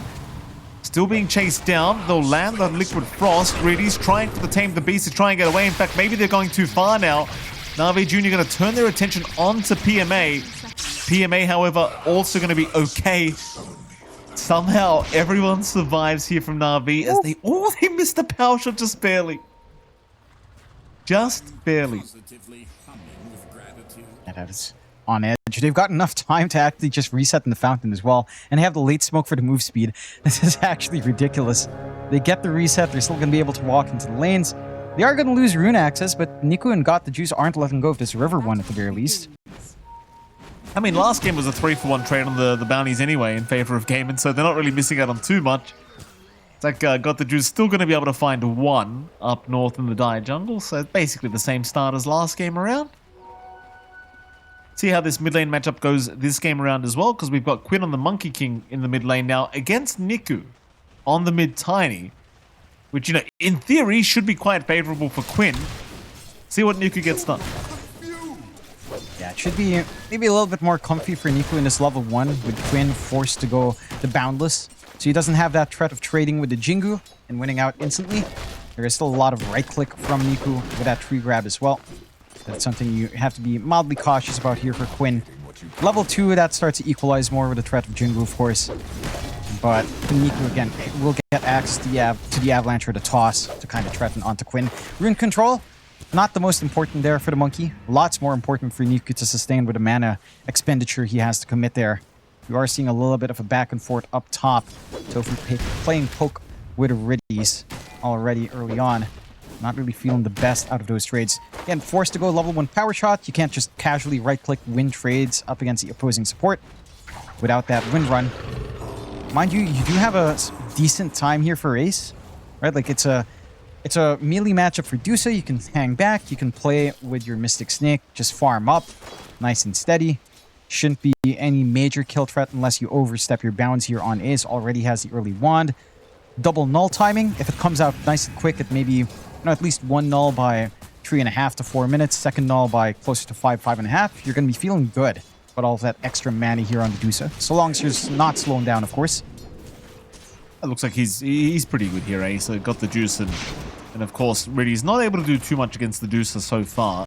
S2: Still being chased down. They'll land on Liquid Frost. Riddies trying to tame the beast to try and get away. In fact, maybe they're going too far now. Navi Jr. going to turn their attention onto PMA. PMA, however, also going to be okay. Somehow, everyone survives here from Navi as they missed the power shot just barely. Just barely.
S1: That is on edge. They've got enough time to actually just reset in the fountain as well, and they have the late smoke for the move speed. This is actually ridiculous. They get the reset, they're still going to be able to walk into the lanes. They are going to lose rune access, but Niku and Got the Juice aren't letting go of this river one at the very least.
S2: I mean, last game was a 3-for-1 trade on the bounties anyway in favor of Gaimin, so they're not really missing out on too much. It's like Got the Juice still going to be able to find one up north in the Dire Jungle, so it's basically the same start as last game around. See how this mid lane matchup goes this game around as well, because we've got Quinn on the Monkey King in the mid lane now against Niku on the mid Tiny, which, in theory should be quite favorable for Quinn. See what Niku gets done.
S1: Yeah, it should be maybe a little bit more comfy for Niku in this level 1, with Quinn forced to go the Boundless. So he doesn't have that threat of trading with the Jingu and winning out instantly. There is still a lot of right-click from Niku with that tree grab as well. That's something you have to be mildly cautious about here for Quinn. Level 2, that starts to equalize more with the threat of Jingu, of course. But Niku, again, will get access to the Avalanche or the Toss to kind of threaten onto Quinn. Rune Control, not the most important there for the Monkey. Lots more important for Niku to sustain with the mana expenditure he has to commit there. We are seeing a little bit of a back and forth up top. Tofu playing poke with Riddies already early on. Not really feeling the best out of those trades. Again, forced to go level 1 power shot. You can't just casually right-click win trades up against the opposing support without that win run. Mind you, you do have a decent time here for Ace, right? Like it's a melee matchup for Dusa. You can hang back. You can play with your Mystic Snake. Just farm up, nice and steady. Shouldn't be any major kill threat unless you overstep your bounds here on Ace. Already has the early wand. Double null timing. If it comes out nice and quick, it maybe at least one null by 3.5 to 4 minutes. Second null by closer to 5.5. You're going to be feeling good about all of that extra mana here on the Dusa. So long as you're not slowing down, of course.
S2: It looks like he's pretty good here, eh? So got the juice, and of course, Riddy's not able to do too much against the Dusa so far.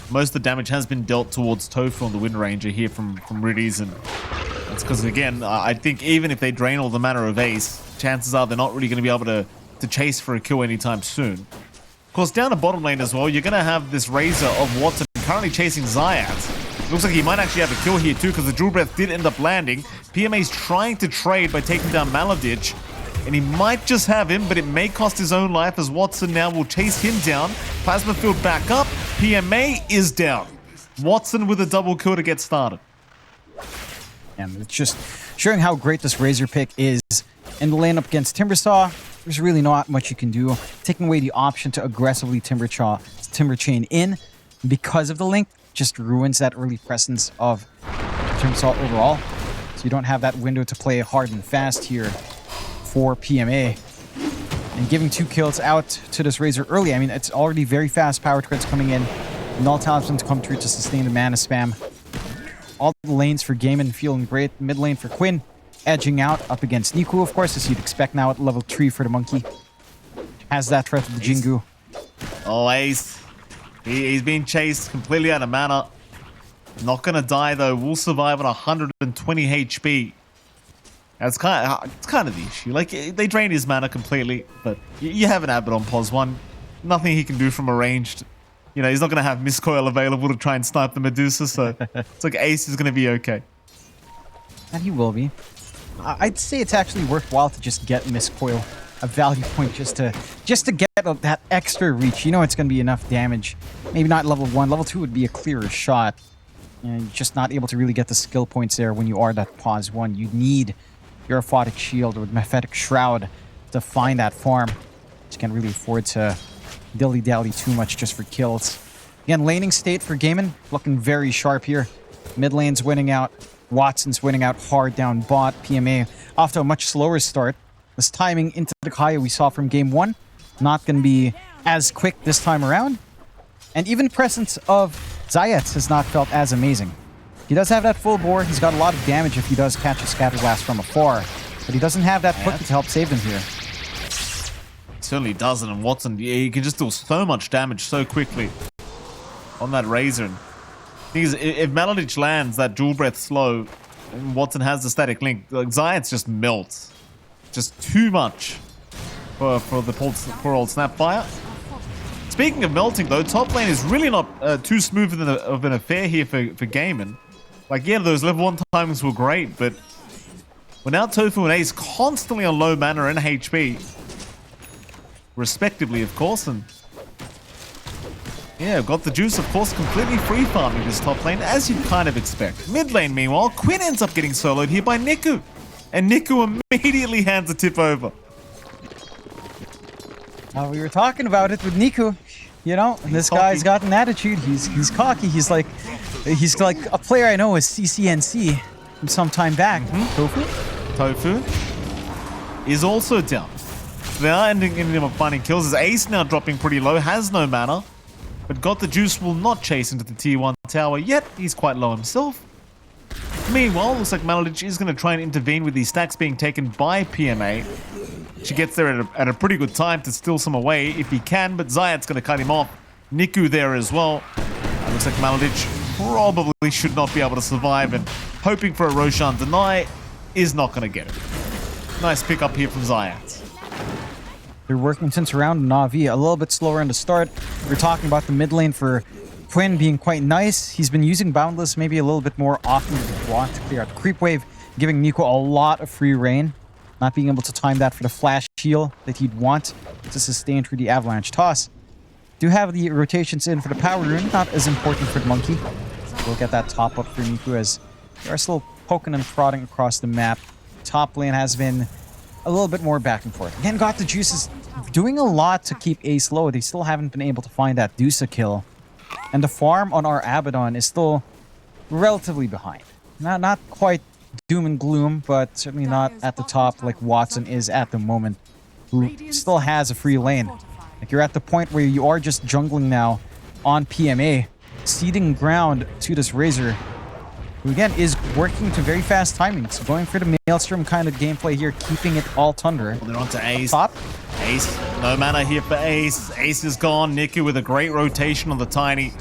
S2: Most of the damage has been dealt towards Tofu on the Wind Ranger here from Riddy's, and that's because, again, I think even if they drain all the mana of Ace, chances are they're not really going to be able to chase for a kill anytime soon. Of course, down the bottom lane as well, you're going to have this Razor of Watson currently chasing Zayat. Looks like he might actually have a kill here too, because the Jewel Breath did end up landing. PMA's trying to trade by taking down Maladich, and he might just have him, but it may cost his own life, as Watson now will chase him down. Plasma Field back up. PMA is down. Watson with a double kill to get started.
S1: And it's just showing how great this Razor pick is in the lane up against Timbersaw. there's really not much you can do. Taking away the option to aggressively timber chain in because of the link just ruins that early presence of Timbersaw overall. So you don't have that window to play hard and fast here for PMA. And giving 2 kills out to this Razor early, I mean, it's already very fast power crits coming in. Null Talisman to come through to sustain the mana spam. All the lanes for Gaimin feeling great. Mid lane for Quinn edging out up against Niku, of course, as you'd expect now at level 3 for the Monkey. Has that threat of the Jingu.
S2: Oh, Ace. He's being chased completely out of mana. Not going to die, though. Will survive on 120 HP. It's kind of the issue. Like, they drain his mana completely, but you have an Abbott on pos 1. Nothing he can do from a ranged. You know, he's not going to have Miscoil available to try and snipe the Medusa, so it's like Ace is going to be okay.
S1: And he will be. I'd say it's actually worthwhile to just get Miscoil, a value point, just to get that extra reach. You know it's going to be enough damage. Maybe not level 1. Level 2 would be a clearer shot. And you're just not able to really get the skill points there when you are that pos 1. You need your Aphotic Shield or Mephetic Shroud to find that farm. Just can't really afford to dilly-dally too much just for kills. Again, laning state for Gaimin, looking very sharp here. Mid lane's winning out. Watson's winning out hard down bot. PMA off to a much slower start. This timing into the Kaya we saw from game 1, not going to be as quick this time around. And even presence of Zayat has not felt as amazing. He does have that full bore. He's got a lot of damage if he does catch a Scatter Blast from afar. But he doesn't have that cookie to help save them here.
S2: He certainly doesn't. And Watson, he can just do so much damage so quickly on that Razor. And the thing is, if Maladich lands that Dual Breath slow, and Watson has the static link, like, Zayat's just melts. Just too much for the poor old Snapfire. Speaking of melting, though, top lane is really not too smooth of an affair here for Gaimin. Like, yeah, those level 1 timings were great, but without Tofu and Ace constantly on low mana and HP, respectively, of course, and yeah, got the juice, of course, completely free farming this top lane, as you'd kind of expect. Mid lane, meanwhile, Quinn ends up getting soloed here by Niku, and Niku immediately hands the tip over.
S1: We were talking about it with Niku. You know, this guy's got an attitude. He's cocky. He's like a player I know is CCNC from some time back.
S2: Tofu is also down. They are ending up finding kills. As Ace now dropping pretty low, has no mana, but got the juice, will not chase into the tier 1 tower yet. He's quite low himself. Meanwhile, looks like Maladich is going to try and intervene with these stacks being taken by PMA. She gets there at a pretty good time to steal some away if he can, but Zayat's going to cut him off. Niku there as well. Looks like Maladich probably should not be able to survive, and hoping for a Roshan deny is not going to get it. Nice pick up here from Zayat.
S1: They're working since around Navi, a little bit slower in the start. We're talking about the mid lane for Quinn being quite nice. He's been using Boundless maybe a little bit more often than he wants to clear out the creep wave, giving Niku a lot of free reign. Not being able to time that for the flash heal that he'd want to sustain through the avalanche toss. Do have the rotations in for the power rune, not as important for the Monkey. We'll get that top up for Niku as they are still poking and prodding across the map. Top lane has been a little bit more back and forth. Again, got the juices doing a lot to keep Ace low. They still haven't been able to find that Dusa kill. And the farm on our Abaddon is still relatively behind. Not quite doom and gloom, but certainly not at the top like Watson is at the moment, who still has a free lane. Like, you're at the point where you are just jungling now on PMA, ceding ground to this Razor, who again is working to very fast timings, going for the Maelstrom kind of gameplay here, keeping it all Tundra.
S2: Well, they're on to Ace.
S1: Top.
S2: Ace, no mana here for Ace. Ace is gone. Niku with a great rotation on the Tiny.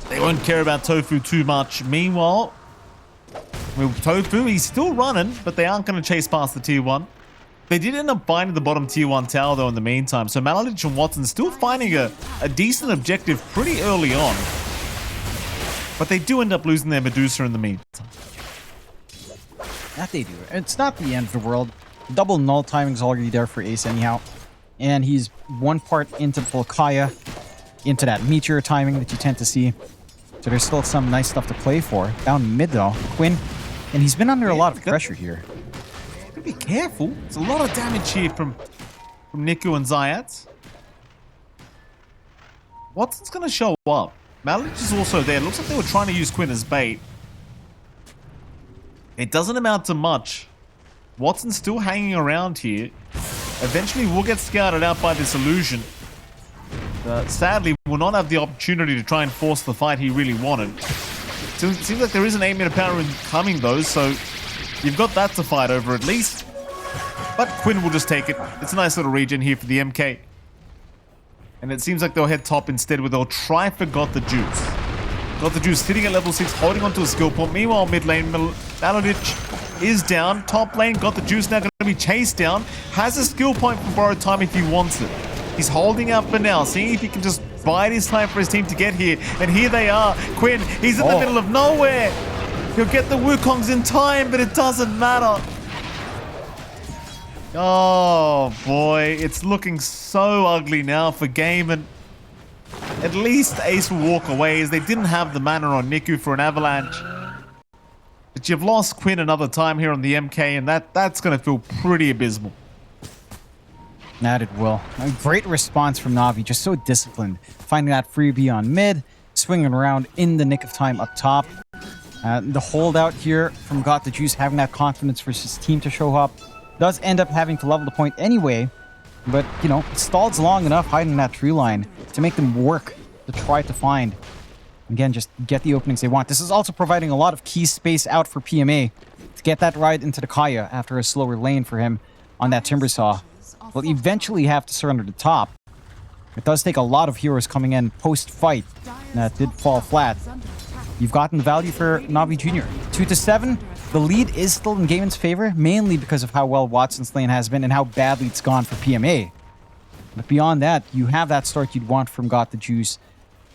S2: They won't care about Tofu too much. Meanwhile, with Tofu, he's still running, but they aren't going to chase past the tier 1. They did end up finding the bottom tier 1 tower, though, in the meantime. So Maladich and Watson still finding a decent objective pretty early on. But they do end up losing their Medusa in the meantime.
S1: That they do. It's not the end of the world. Double null timing's already there for Ace anyhow. And he's one part into the Volkaya, into that Meteor timing that you tend to see. So there's still some nice stuff to play for. Down mid, though, Quinn. And he's been under a lot of pressure here.
S2: Be careful. It's a lot of damage here from from Niku and Zayat. Watson's going to show up. Malich is also there. Looks like they were trying to use Quinn as bait. It doesn't amount to much. Watson's still hanging around here. Eventually, we'll get scouted out by this illusion. Sadly, will not have the opportunity to try and force the fight he really wanted. So it seems like there is an 8-minute power rune coming though, so you've got that to fight over at least. But Quinn will just take it. It's a nice little regen here for the MK. And it seems like they'll head top instead, where they'll try for Got the Juice. Got the Juice sitting at level 6, holding onto a skill point. Meanwhile, mid lane, Maladic is down. Top lane, Got the Juice now going to be chased down. Has a skill point for borrowed time if he wants it. He's holding out for now, seeing if he can just bide his time for his team to get here. And here they are. Quinn, he's in the middle of nowhere. He'll get the Wukongs in time, but it doesn't matter. Oh boy, it's looking so ugly now for Gaimin. At least Ace will walk away, as they didn't have the mana on Niku for an avalanche. But you've lost Quinn another time here on the MK, and that's going to feel pretty abysmal.
S1: That it will. A great response from Navi, just so disciplined. Finding that freebie on mid, swinging around in the nick of time up top. The holdout here from Got the Juice, having that confidence for his team to show up, does end up having to level the point anyway. But, you know, stalls long enough hiding that tree line to make them work to try to find, again, just get the openings they want. This is also providing a lot of key space out for PMA to get that ride into the Kaya after a slower lane for him on that Timbersaw. Will eventually have to surrender the top. It does take a lot of heroes coming in post-fight. That did fall flat. You've gotten the value for Navi Jr. 2-7. The lead is still in Gaimin's favor, mainly because of how well Watson's lane has been and how badly it's gone for PMA. But beyond that, you have that start you'd want from Got the Juice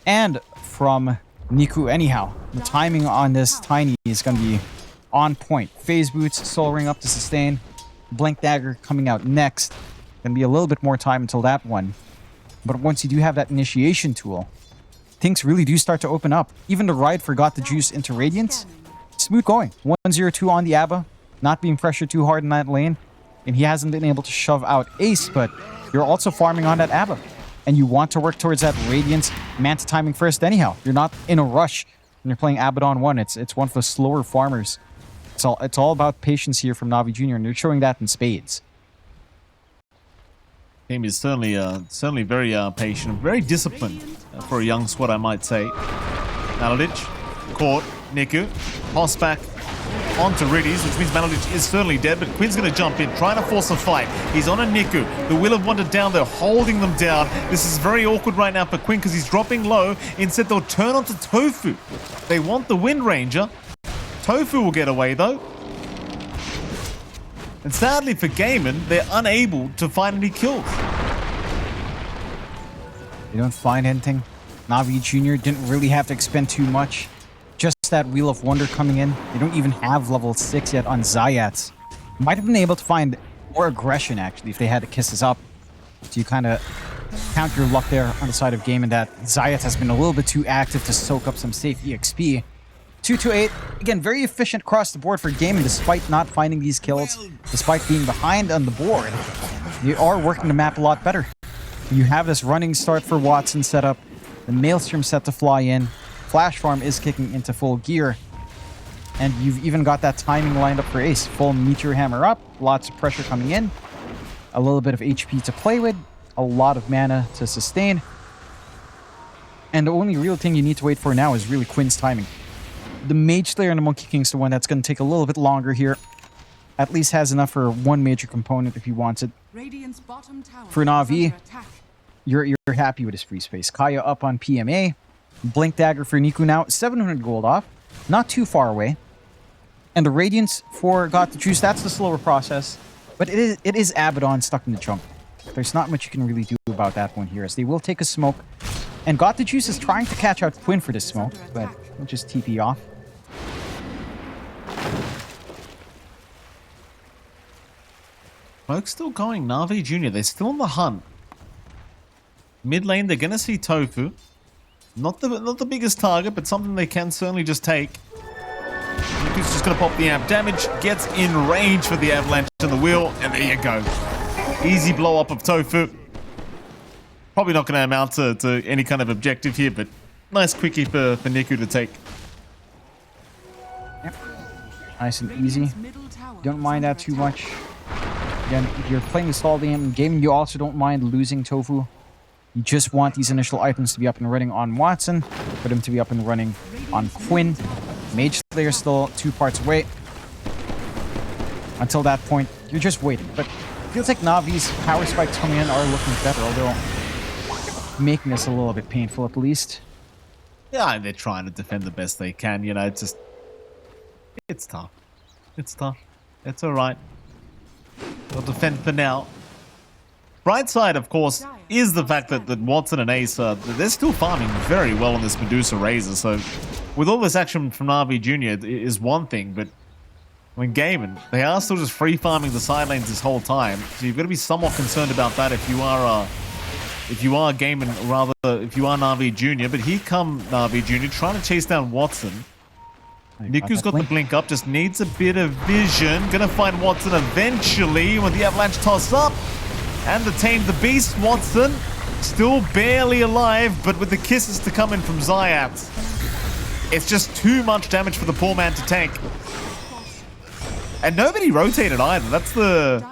S1: and from Niku anyhow. The timing on this Tiny is going to be on point. Phase Boots, Soul Ring up to sustain. Blink Dagger coming out next. Gonna be a little bit more time until that one. But once you do have that initiation tool, things really do start to open up. Even the ride for Got the Juice into Radiance, smooth going. 1-0-2 on the Abba, not being pressured too hard in that lane. And he hasn't been able to shove out Ace, but you're also farming on that Abba. And you want to work towards that Radiance Manta timing first anyhow. You're not in a rush when you're playing Abaddon 1. It's one of the slower farmers. It's all about patience here from Navi Jr., and they're showing that in spades.
S2: Team is certainly very patient, very disciplined for a young squad, I might say. Maladic caught Niku, toss back onto Riddies, which means Maladic is certainly dead, but Quinn's going to jump in, trying to force a fight. He's on a Niku. The Will of Wonder down there, holding them down. This is very awkward right now for Quinn because he's dropping low. Instead, they'll turn onto Tofu. They want the Wind Ranger. Tofu will get away though. And sadly for Gaimin, they're unable to find any kills.
S1: They don't find anything. Navi Jr. didn't really have to expend too much. Just that Wheel of Wonder coming in. They don't even have level 6 yet on Zayats. Might have been able to find more aggression actually if they had the kisses up. So you kind of count your luck there on the side of Gaimin that Zayats has been a little bit too active to soak up some safe EXP. 2-8. Again, very efficient across the board for Gaimin despite not finding these kills, despite being behind on the board. They are working the map a lot better. You have this running start for Watson set up, the Maelstrom set to fly in, Flash Farm is kicking into full gear, and you've even got that timing lined up for Ace. Full Meteor Hammer up, lots of pressure coming in, a little bit of HP to play with, a lot of mana to sustain, and the only real thing you need to wait for now is really Quinn's timing. The Mage Slayer and the Monkey King's the one that's going to take a little bit longer here. At least has enough for one major component if he wants it. For Navi, you're happy with his free space. Kaya up on PMA. Blink Dagger for Niku now. 700 gold off. Not too far away. And the Radiance for Got the Juice, that's the slower process. But it is Abaddon stuck in the jungle. There's not much you can really do about that one here, as they will take a smoke. And Got the Juice is trying to catch out Quinn for this smoke, but we'll just TP off.
S2: Smoke's still going. Navi Jr., they're still on the hunt. Mid lane, they're going to see Tofu. Not the biggest target, but something they can certainly just take. Niku's just going to pop the amp. Damage gets in range for the avalanche and the wheel, and there you go. Easy blow up of Tofu. Probably not going to amount to any kind of objective here, but nice quickie for Niku to take.
S1: Yep. Nice and easy. Don't mind that too much. Again, if you're playing the stall game, you also don't mind losing Tofu. You just want these initial items to be up and running on Watson, for them to be up and running on Quinn. Mage Slayer still 2 parts away. Until that point, you're just waiting. But it feels like Navi's power spikes coming in are looking better, although making this a little bit painful at least.
S2: Yeah, they're trying to defend the best they can, you know, it's tough. It's tough. It's alright. They'll defend for now. Bright side, of course, is the fact that Watson and Ace, they're still farming very well on this Medusa Razor, so with all this action from Navi Jr. is one thing, but when Gaimin, they are still just free farming the side lanes this whole time, so you've got to be somewhat concerned about that if you are Gaimin, rather if you are Navi Jr. But here come Navi Jr. trying to chase down Watson. Niku's got the blink up, just needs a bit of vision. Gonna find Watson eventually when the avalanche toss up. And the Tame the Beast, Watson, still barely alive, but with the kisses to come in from Zayat, it's just too much damage for the poor man to tank. And nobody rotated either. That's the...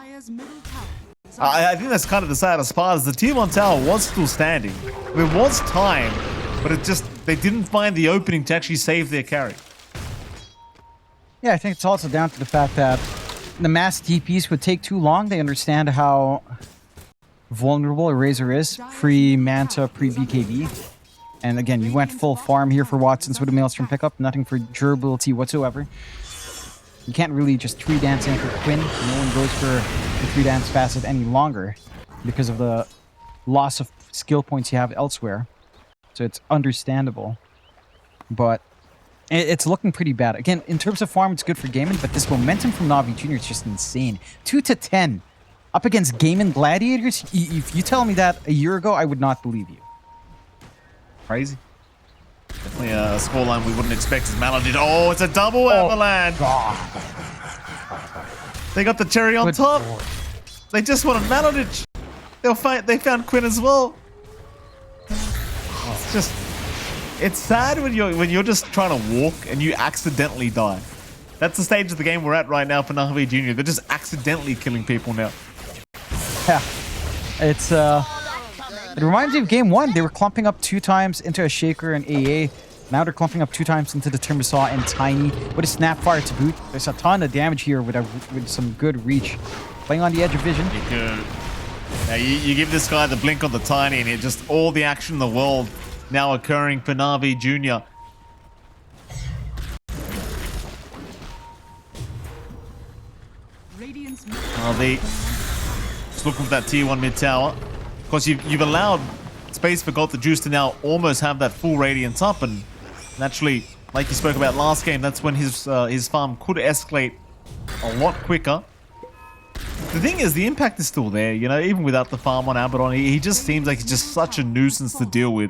S2: I think that's kind of the saddest part, is the tier 1 tower was still standing. There was time, but it just... they didn't find the opening to actually save their carry.
S1: Yeah, I think it's also down to the fact that the mass TPs would take too long. They understand how vulnerable a Razor is, pre-Manta, pre-BKB. And again, you went full farm here for Watson's with a Maelstrom pickup, nothing for durability whatsoever. You can't really just 3-dance in for Quinn. No one goes for the 3-dance facet any longer because of the loss of skill points you have elsewhere. So it's understandable. But it's looking pretty bad. Again, in terms of farm, it's good for Gaimin, but this momentum from Navi Jr. is just insane. 2-10 up against Gaimin Gladiators. If you tell me that a year ago, I would not believe you.
S2: Crazy. Definitely a scoreline we wouldn't expect as Mallow did. Oh, it's a double avalanche.
S1: God.
S2: They got the cherry on top.
S1: Lord.
S2: They just wanted Maladich. They found Quinn as well. It's just... it's sad when you're just trying to walk and you accidentally die. That's the stage of the game we're at right now for Navi Jr. They're just accidentally killing people now.
S1: Yeah. It's it reminds me of game 1. They were clumping up 2 times into a Shaker and AA. Now they're clumping up 2 times into the Timbersaw and Tiny with a Snapfire to boot. There's a ton of damage here with some good reach. Playing on the edge of vision.
S2: Now you give this guy the blink on the Tiny and it just all the action in the world now occurring for Navi Jr. Navi just looking for that tier 1 mid tower. Of course, you've allowed space for God the Juice to now almost have that full Radiance up, and naturally, like you spoke about last game, that's when his farm could escalate a lot quicker. The thing is, the impact is still there, you know, even without the farm on Abaddon, he just seems like he's just such a nuisance to deal with.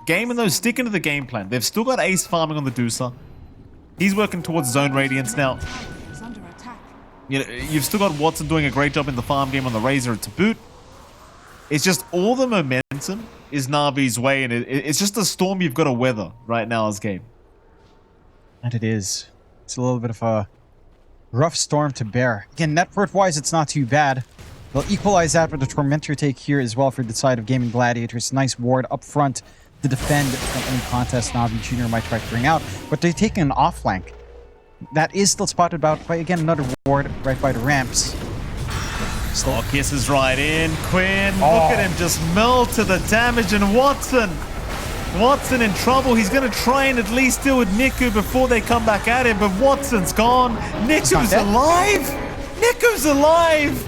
S2: Gaimin though, sticking to the game plan. They've still got Ace farming on the Deucer. He's working towards Zone Radiance now. You know, you've still got Watson doing a great job in the farm game on the Razor to boot. It's just all the momentum is Navi's way, and it's just a storm you've got to weather right now as game.
S1: And it is. It's a little bit of a rough storm to bear. Again, net worth-wise, it's not too bad. They'll equalize that with the Tormentor take here as well for the side of Gaimin Gladiators. Nice ward up front to defend from any contest Navi Jr. might try to bring out. But they're taking an off-flank. That is still spotted out by, again, another ward right by the ramps.
S2: Still kisses right in. Quinn, look at him just melt to the damage, and Watson in trouble. He's going to try and at least deal with Niku before they come back at him, but Watson's gone. Niku's alive! Niku's alive!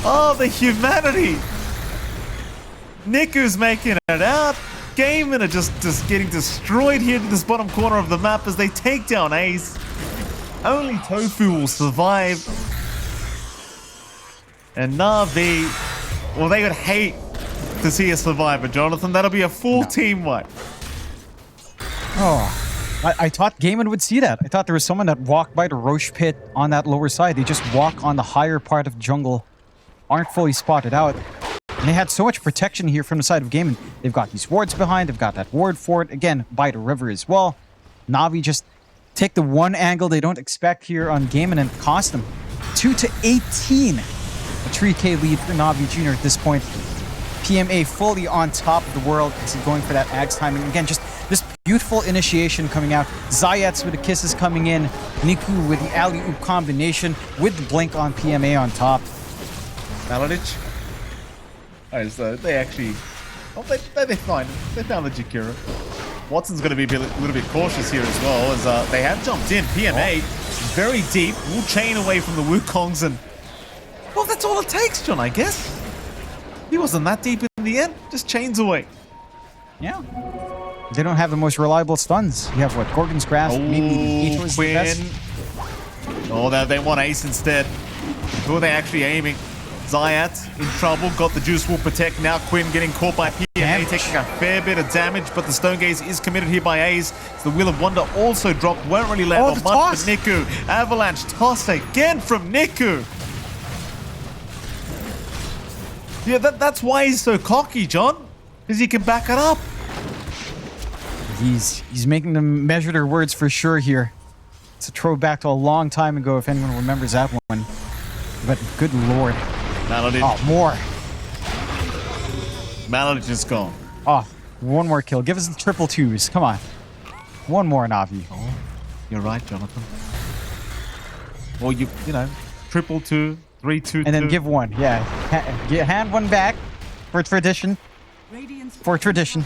S2: Oh, the humanity! Niku's making it out. Gaimin are just getting destroyed here to this bottom corner of the map as they take down Ace. Only Tofu will survive. And Navi, well, they would hate to see a survivor, Jonathan. That'll be a full team wipe.
S1: Oh, I thought Gaimin would see that. I thought there was someone that walked by the Roche pit on that lower side. They just walk on the higher part of jungle aren't fully spotted out. And they had so much protection here from the side of Gaimin. They've got these wards behind. They've got that ward fort. Again, by the river as well. Na'Vi just take the one angle they don't expect here on Gaimin and cost them 2-18. A 3K lead for Na'Vi Jr. at this point. PMA fully on top of the world as he's going for that Axe timing. Again, just this beautiful initiation coming out. Zayats with the kisses coming in. Niku with the alley-oop combination with the blink on PMA on top.
S2: Maladich. Oh, so they actually... Oh, they find it. They found the Jakira. Watson's going to be a little bit cautious here as well, as they have jumped in. PMA, very deep, will chain away from the Wukongs, and... Well, that's all it takes, John, I guess. He wasn't that deep in the end. Just chains away.
S1: Yeah. They don't have the most reliable stuns. You have, what, Gorgon's Grasp? Maybe the Atos
S2: Quinn.
S1: the best.
S2: Oh, they want Ace instead. Who are they actually aiming? Zayat in trouble. Got the Juice Will protect. Now Quinn getting caught by PMA, taking a fair bit of damage, but the Stone Gaze is committed here by Ace. The Wheel of Wonder also dropped. Won't really land on much for Niku. Avalanche toss again from Niku. Yeah, that's why he's so cocky, John. Because he can back it up.
S1: He's making them measure their words for sure here. It's a throwback to a long time ago, if anyone remembers that one. But good lord.
S2: Maladich.
S1: Oh, more.
S2: Maladich is gone.
S1: Oh, one more kill. Give us the triple twos. Come on. One more, Navi.
S2: Oh, you're right, Jonathan. Well, you know, triple two, 3-2-2.
S1: And then give one. Yeah. Hand one back for tradition. For tradition.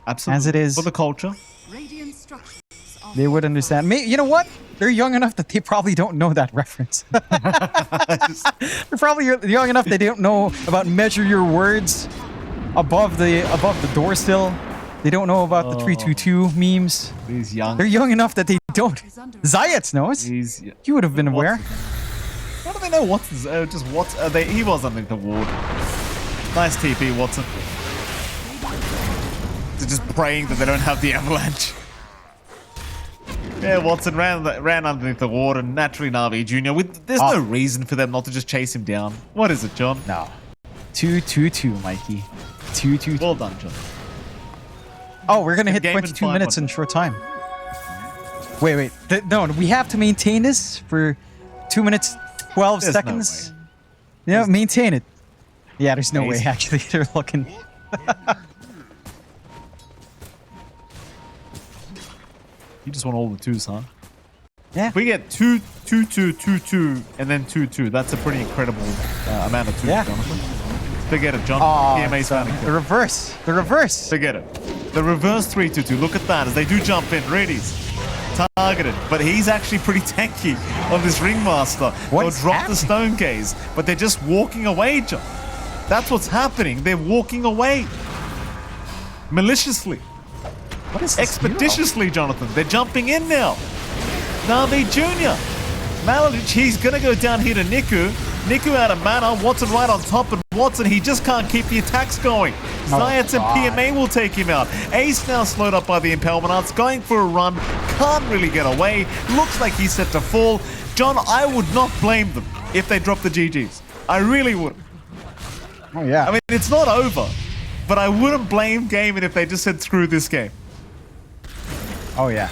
S2: Absolutely.
S1: As it is.
S2: For the culture.
S1: They would understand. You know what? They're young enough that they probably don't know that reference. They're probably young enough that they don't know about measure your words above the door sill. They don't know about the 3-2-2 memes.
S2: He's young.
S1: They're young enough that they don't. Zayats knows. You would have been aware.
S2: How do they know Watson's? Just what? He was underneath the ward. Nice TP, Watson. They're just praying that they don't have the avalanche. Yeah, Watson ran underneath the ward, and naturally Navi Jr. There's no reason for them not to just chase him down. What is it, John?
S1: No. 2-2-2, Mikey. 2-2-2.
S2: Well done, John.
S1: Oh, we're gonna hit 22 minutes in short time. Wait. No, we have to maintain this for 2 minutes 12 seconds.
S2: No way.
S1: Yeah, maintain it. Yeah, there's no way actually. They're looking.
S2: You just want all the twos, huh?
S1: Yeah.
S2: If we get 2, 2, 2, 2, 2, and then 2, 2, that's a pretty incredible amount of twos, Jonathan. Forget it, John. PMA's found a kill.
S1: The reverse.
S2: Forget it. The reverse 3-2-2. Look at that as they do jump in. Ready's targeted, but he's actually pretty tanky on this Ringmaster. They'll drop the Stone Gaze, but they're just walking away, John. That's what's happening. They're walking away. Maliciously.
S1: What is this
S2: expeditiously, hero? Jonathan. They're jumping in now. Navi Jr. Maladich, he's going to go down here to Niku. Niku out of mana. Watson right on top. And Watson, he just can't keep the attacks going. Zayats and PMA will take him out. Ace now slowed up by the Impalement Arts. Going for a run. Can't really get away. Looks like he's set to fall. John, I would not blame them if they drop the GGs. I really wouldn't.
S1: Oh, yeah.
S2: I mean, it's not over. But I wouldn't blame Gaimin if they just said, screw this game.
S1: Oh, yeah.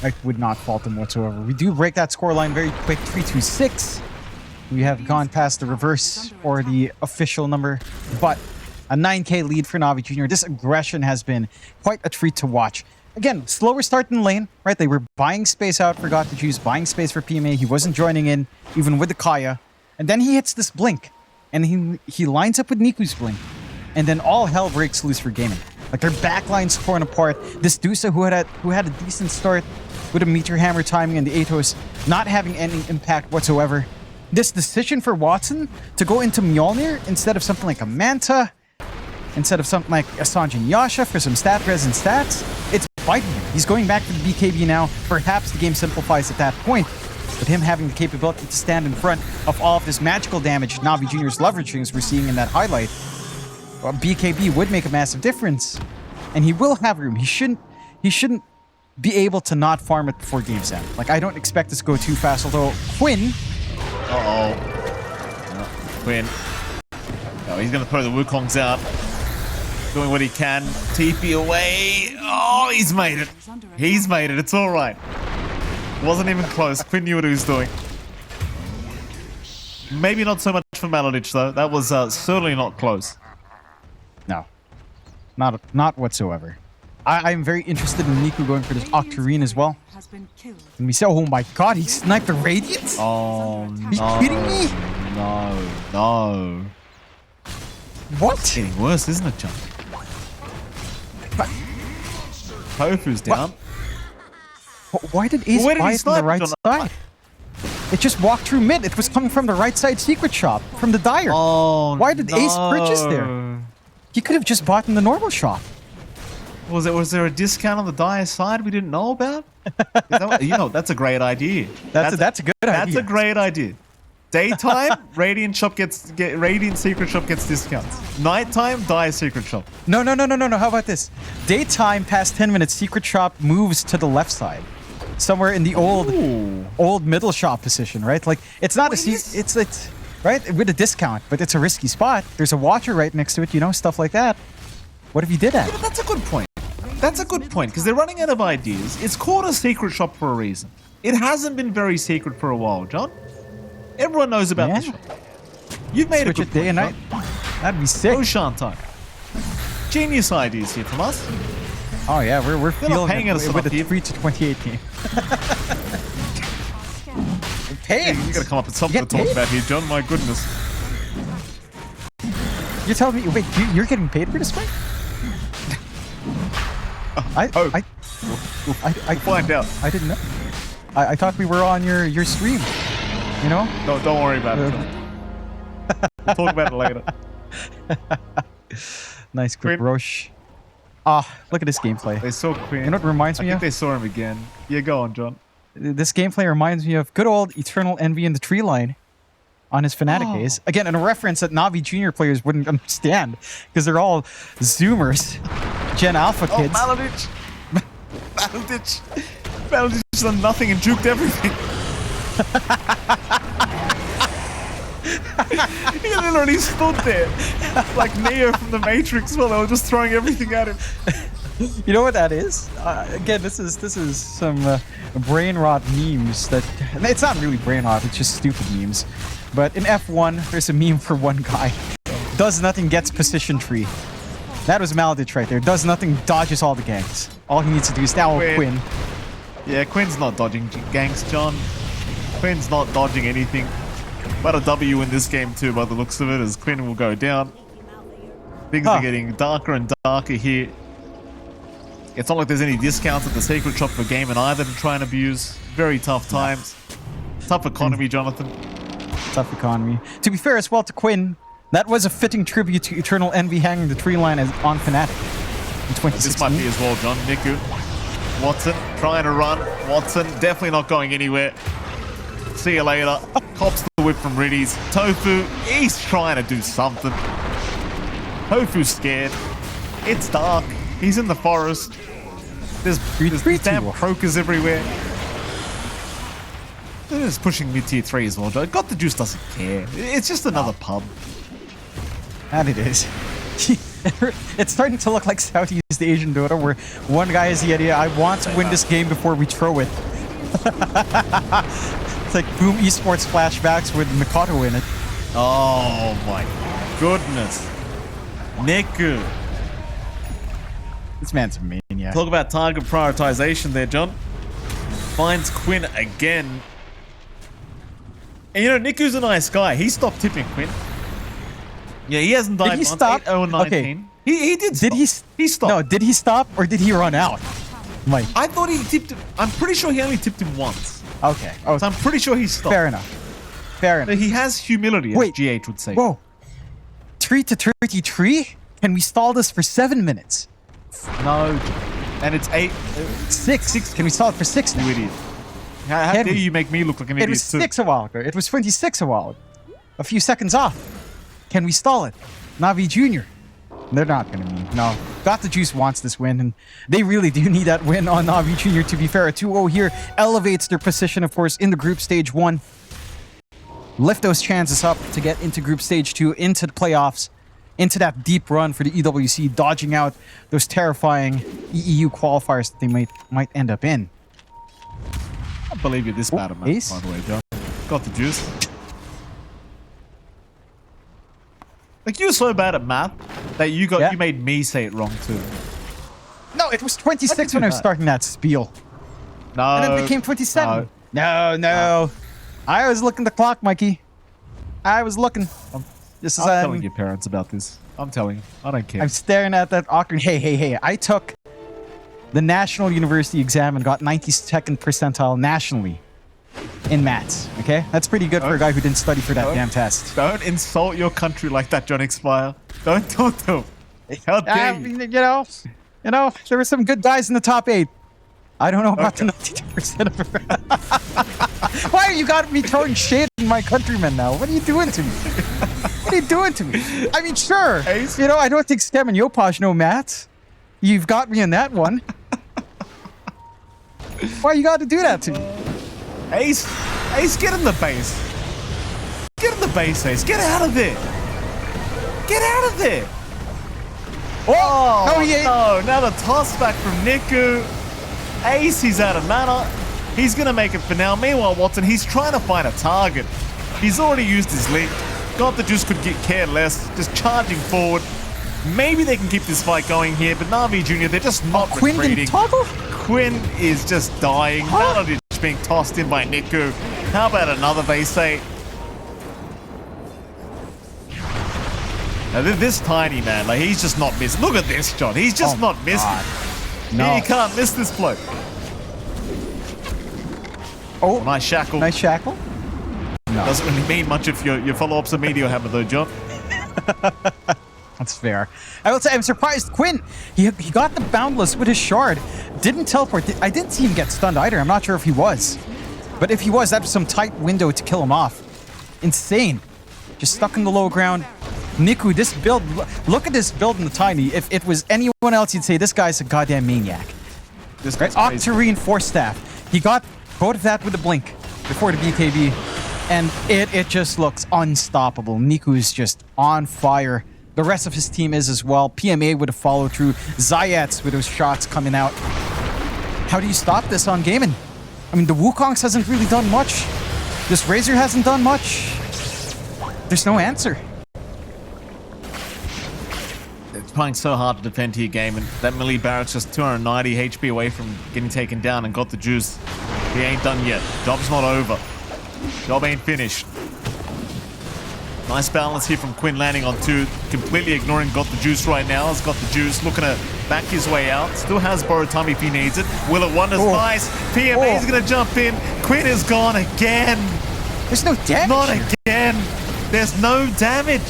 S1: I would not fault them whatsoever. We do break that scoreline very quick. 3-2-6. We have gone past the reverse or the official number, but a 9K lead for Navi Jr. This aggression has been quite a treat to watch. Again, slower start in lane, right? They were buying space out for Dota2, buying space for PMA. He wasn't joining in, even with the Kaya. And then he hits this blink, and he lines up with Niku's blink. And then all hell breaks loose for Gaimin. Like, their backline's torn apart. This Dusa who had a decent start with a Meteor Hammer timing and the Atos not having any impact whatsoever. This decision for Watson to go into Mjolnir instead of something like a Manta, instead of something like a Sanjin Yasha for some stat res and stats, it's biting him. He's going back to the BKB now. Perhaps the game simplifies at that point. But him having the capability to stand in front of all of this magical damage Navi Jr.'s leveraging, as we're seeing in that highlight, well, BKB would make a massive difference. And he will have room. He shouldn't be able to not farm it before game's end. Like, I don't expect this to go too fast, although Quinn...
S2: Quinn. Oh, he's going to throw the Wukongs out. Doing what he can. TP away. Oh, he's made it. He's made it. It's all right. Wasn't even close. Quinn knew what he was doing. Maybe not so much for Maladich, though. That was certainly not close.
S1: No. Not whatsoever. I'm very interested in Niku going for this Octarine as well. And we say, oh my god, he sniped the Radiant?
S2: Oh,
S1: Are you kidding me?
S2: No.
S1: What?
S2: It's getting worse, isn't it, John? Tofu's down.
S1: Why did Ace
S2: Where did
S1: buy
S2: he
S1: it from the
S2: snipe,
S1: right
S2: John?
S1: side? It just walked through mid. It was coming from the right side secret shop, from the Dire.
S2: Oh,
S1: Why did Ace purchase there? He could have just bought in the normal shop.
S2: Was there a discount on the Dire side we didn't know about? That's a great idea.
S1: That's a good idea.
S2: That's a great idea. Daytime, Radiant Secret Shop gets discounts. Nighttime, Dire Secret Shop.
S1: No. How about this? Daytime, past 10 minutes, secret shop moves to the left side. Somewhere in the old middle shop position, right? Like, it's not it's right? With a discount, but it's a risky spot. There's a watcher right next to it, stuff like that. What if you did that?
S2: Yeah, that's a good point. That's a good point, because they're running out of ideas. It's called a secret shop for a reason. It hasn't been very secret for a while, John. Everyone knows about this shop. You've made
S1: Switch
S2: a good
S1: it day and
S2: point,
S1: night. That'd be sick.
S2: Roshan time. Genius ideas here from us.
S1: Oh yeah, we're feeling
S2: paying us
S1: it with
S2: enough
S1: the
S2: here.
S1: 3 to 28 team.
S2: You gotta come up with something to talk about here, John. My goodness.
S1: You're telling me, wait, you're getting paid for this fight?
S2: We'll find out.
S1: I didn't know. I thought we were on your stream.
S2: No, don't worry about it, John. We'll talk about it later.
S1: Nice quick
S2: Quinn.
S1: Roche. Look at this gameplay.
S2: They saw Quinn.
S1: You know what it reminds me
S2: I
S1: of?
S2: think they saw him again. Yeah, go on, John.
S1: This gameplay reminds me of good old Eternal Envy in the tree line on his Fnatic days. Again, in a reference that Navi Junior players wouldn't understand because they're all Zoomers, Gen Alpha kids.
S2: Maladich! Maladich done nothing and juked everything. He literally stood there like Neo from the Matrix while they were just throwing everything at him.
S1: You know what that is? Again, this is some brain rot memes that it's not really brain rot, it's just stupid memes. But in F1, there's a meme for one guy. Does nothing, gets position tree. That was Maladich right there. Does nothing, dodges all the ganks. All he needs to do is now Quinn.
S2: Yeah, Quinn's not dodging ganks, John. Quinn's not dodging anything. But a W in this game too, by the looks of it, as Quinn will go down. Things are getting darker and darker here. It's not like there's any discounts at the secret shop for Gaimin either to try and abuse. Very tough times. Tough economy, Jonathan.
S1: Tough economy. To be fair as well to Quinn, that was a fitting tribute to Eternal Envy hanging the tree line on Fnatic in 2016.
S2: This might be as well, John. Niku. Watson trying to run. Watson definitely not going anywhere. See you later. Cops the whip from Riddies. Tofu, he's trying to do something. Tofu's scared. It's dark. He's in the forest. There's damn croakers everywhere. They're just pushing mid-tier 3 as well, Joe. Got the Juice doesn't care. It's just another pub.
S1: And it is. It's starting to look like Southeast Asian Dota, where one guy has the idea, I want to win this game before we throw it. It's like Boom Esports flashbacks with Mikado in it.
S2: Oh my goodness. Niku.
S1: This man's a maniac.
S2: Talk about target prioritization there, John. Finds Quinn again. And Niku's a nice guy. He stopped tipping Quinn. Yeah, he hasn't died once. 8-0 19.
S1: Okay.
S2: He did stop. He stopped.
S1: No, did he stop or did he run out? Mike.
S2: I thought he tipped him. I'm pretty sure he only tipped him once.
S1: Okay. Oh,
S2: so I'm pretty sure he stopped.
S1: Fair enough. Fair enough.
S2: But he has humility, as GH would say.
S1: Whoa. 3 to 33? Can we stall this for 7 minutes?
S2: No. And it's 8.
S1: 6. Can we stall it for 6 now?
S2: You idiot. How dare you make me look like an idiot?
S1: It was 6 a while ago. It was 26 a while ago. A few seconds off. Can we stall it? Navi Junior. They're not going to mean. No. Got the Juice wants this win, and they really do need that win on Navi Junior, to be fair. A 2-0 here elevates their position, of course, in the group stage 1. lift those chances up to get into Group Stage 2, into the playoffs, into that deep run for the EWC, dodging out those terrifying EEU qualifiers that they might end up in.
S2: I believe you're this bad at math,
S1: Ace?
S2: by the way, John. Got the juice. Like, you're so bad at math that you made me say it wrong too.
S1: No, it was 26 when I was starting that spiel.
S2: No.
S1: And then it became 27. No. I was looking the clock, Mikey. I was looking.
S2: I'm telling your parents about this. I'm telling you. I don't care.
S1: I'm staring at that awkward. Hey. I took the National University exam and got 92nd percentile nationally in maths. Okay? That's pretty good for a guy who didn't study for that damn test.
S2: Don't insult your country like that, John Expire. Don't talk to him. How dare you?
S1: You know, there were some good guys in the top 8. I don't know about the 92% of it. Why you got me throwing shade in my countrymen now? What are you doing to me? What are you doing to me? I mean, sure.
S2: Ace?
S1: You know, I don't think Stem and Yopaj know maths. You've got me in that one. Why you got to do that to me?
S2: Ace, get in the base. Get in the base, Ace. Get out of there. Get out of there. Oh,
S1: no, he ain't.
S2: No. Now the toss back from Niku. Ace, he's out of mana. He's going to make it for now. Meanwhile, Watson, he's trying to find a target. He's already used his link. Got the juice, could care less. Just charging forward. Maybe they can keep this fight going here, but Navi Jr., they're just not
S1: Quinn
S2: retreating.
S1: didn't toggle?
S2: Quinn is just dying. Maladich being tossed in by Niku. How about another base say? Now, this tiny man, like, he's just not missing. Look at this, John. He's just not missing.
S1: No.
S2: He can't miss this bloke.
S1: Oh,
S2: nice shackle.
S1: Nice shackle. No.
S2: Doesn't really mean much if your follow-ups are Meteor Hammer, though, John.
S1: That's fair. I will say, I'm surprised Quinn, he got the Boundless with his shard. Didn't teleport. I didn't see him get stunned either. I'm not sure if he was. But if he was, that was some tight window to kill him off. Insane. Just stuck in the low ground. Niku, this build, look at this build in the Tiny. If it was anyone else, you'd say this guy's a goddamn maniac.
S2: This
S1: right? Octarine Force Staff. He got both of that with the blink before the BKB. And it just looks unstoppable. Niku's just on fire. The rest of his team is as well. PMA with a follow through. Zayats with those shots coming out. How do you stop this on Gaimin? I mean, the Wukongs hasn't really done much. This Razor hasn't done much. There's no answer.
S2: It's playing so hard to defend here, Gaimin. That melee barracks just 290 HP away from getting taken down and got the juice. He ain't done yet. Job's not over. Job ain't finished. Nice balance here from Quinn, landing on 2. Completely ignoring got the juice right now. Has got the juice, looking to back his way out. Still has borrowed time if he needs it. Will it Wonders, nice. PMA is going to jump in. Quinn is gone again.
S1: There's no damage.
S2: Not again. There's no damage.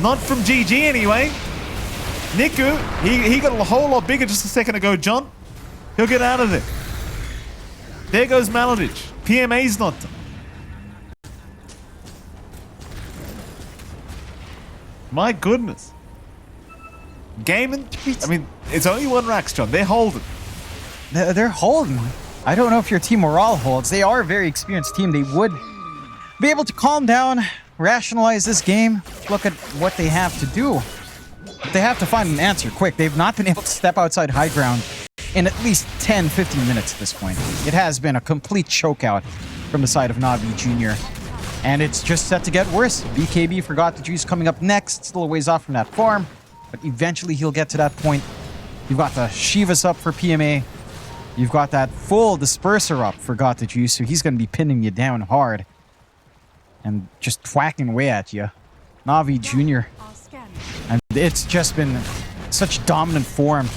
S2: Not from GG anyway. Niku, he got a whole lot bigger just a second ago, John. He'll get out of there. There goes Maladich. PMA's not done. My goodness. Gaimin, I mean, it's only 1 Rax, John. They're holding.
S1: They're holding. I don't know if your team morale holds. They are a very experienced team. They would be able to calm down, rationalize this game, look at what they have to do. But they have to find an answer quick. They've not been able to step outside high ground in at least 10, 15 minutes at this point. It has been a complete chokeout from the side of Navi Jr. And it's just set to get worse. BKB forgot the juice coming up next. Still a ways off from that farm. But eventually he'll get to that point. You've got the Shivas up for PMA. You've got that full disperser up for Got the Juice. So he's going to be pinning you down hard. And just whacking away at you. Navi Jr. And it's just been such dominant form.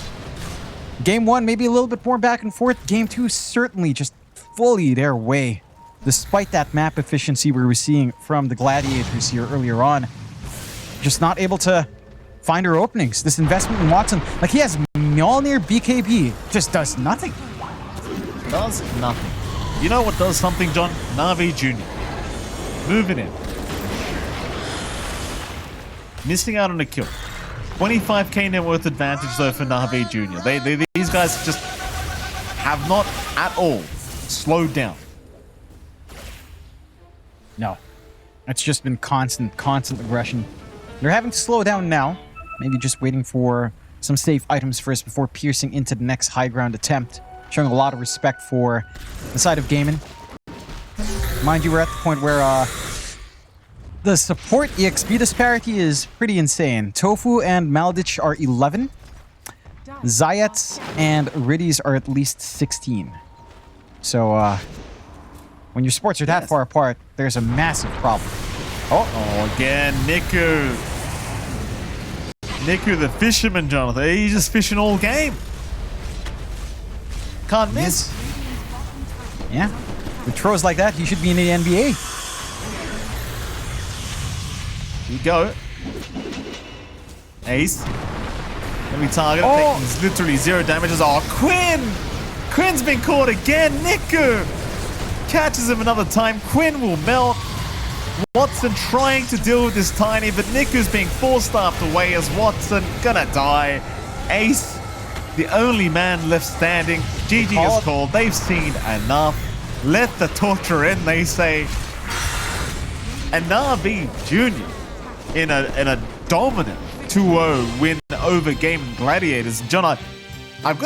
S1: Game 1, maybe a little bit more back and forth. Game 2, certainly just fully their way. Despite that map efficiency we were seeing from the Gladiators here earlier on. Just not able to find her openings. This investment in Watson, like he has Mjolnir BKB, just does nothing.
S2: Does nothing. You know what does something, John? Navi Jr. Moving in. Missing out on a kill. 25k net worth advantage though for Navi Jr. These guys just have not at all slowed down.
S1: No. It's just been constant aggression. They're having to slow down now. Maybe just waiting for some safe items first before piercing into the next high ground attempt. Showing a lot of respect for the side of Gaimin. Mind you, we're at the point where the support EXP disparity is pretty insane. Tofu and Maldich are 11. Zayats and Riddies are at least 16. So, when your supports are that far apart, there's a massive problem.
S2: Oh, again, Niku. Niku the fisherman, Jonathan. He's just fishing all game. Can't miss.
S1: Yeah. With throws like that, he should be in the NBA.
S2: Here you go. Ace. Let me target it.
S1: Oh.
S2: It's literally 0 damages. Oh, Quinn! Quinn's been caught again. Niku catches him another time. Quinn will melt. Watson trying to deal with this tiny, but Niku's being force-staffed away as Watson gonna die. Ace, the only man left standing. GG is called. They've seen enough. Let the torture in, they say. And NAVI Jr. in a dominant 2-0 win over Gaimin Gladiators. John,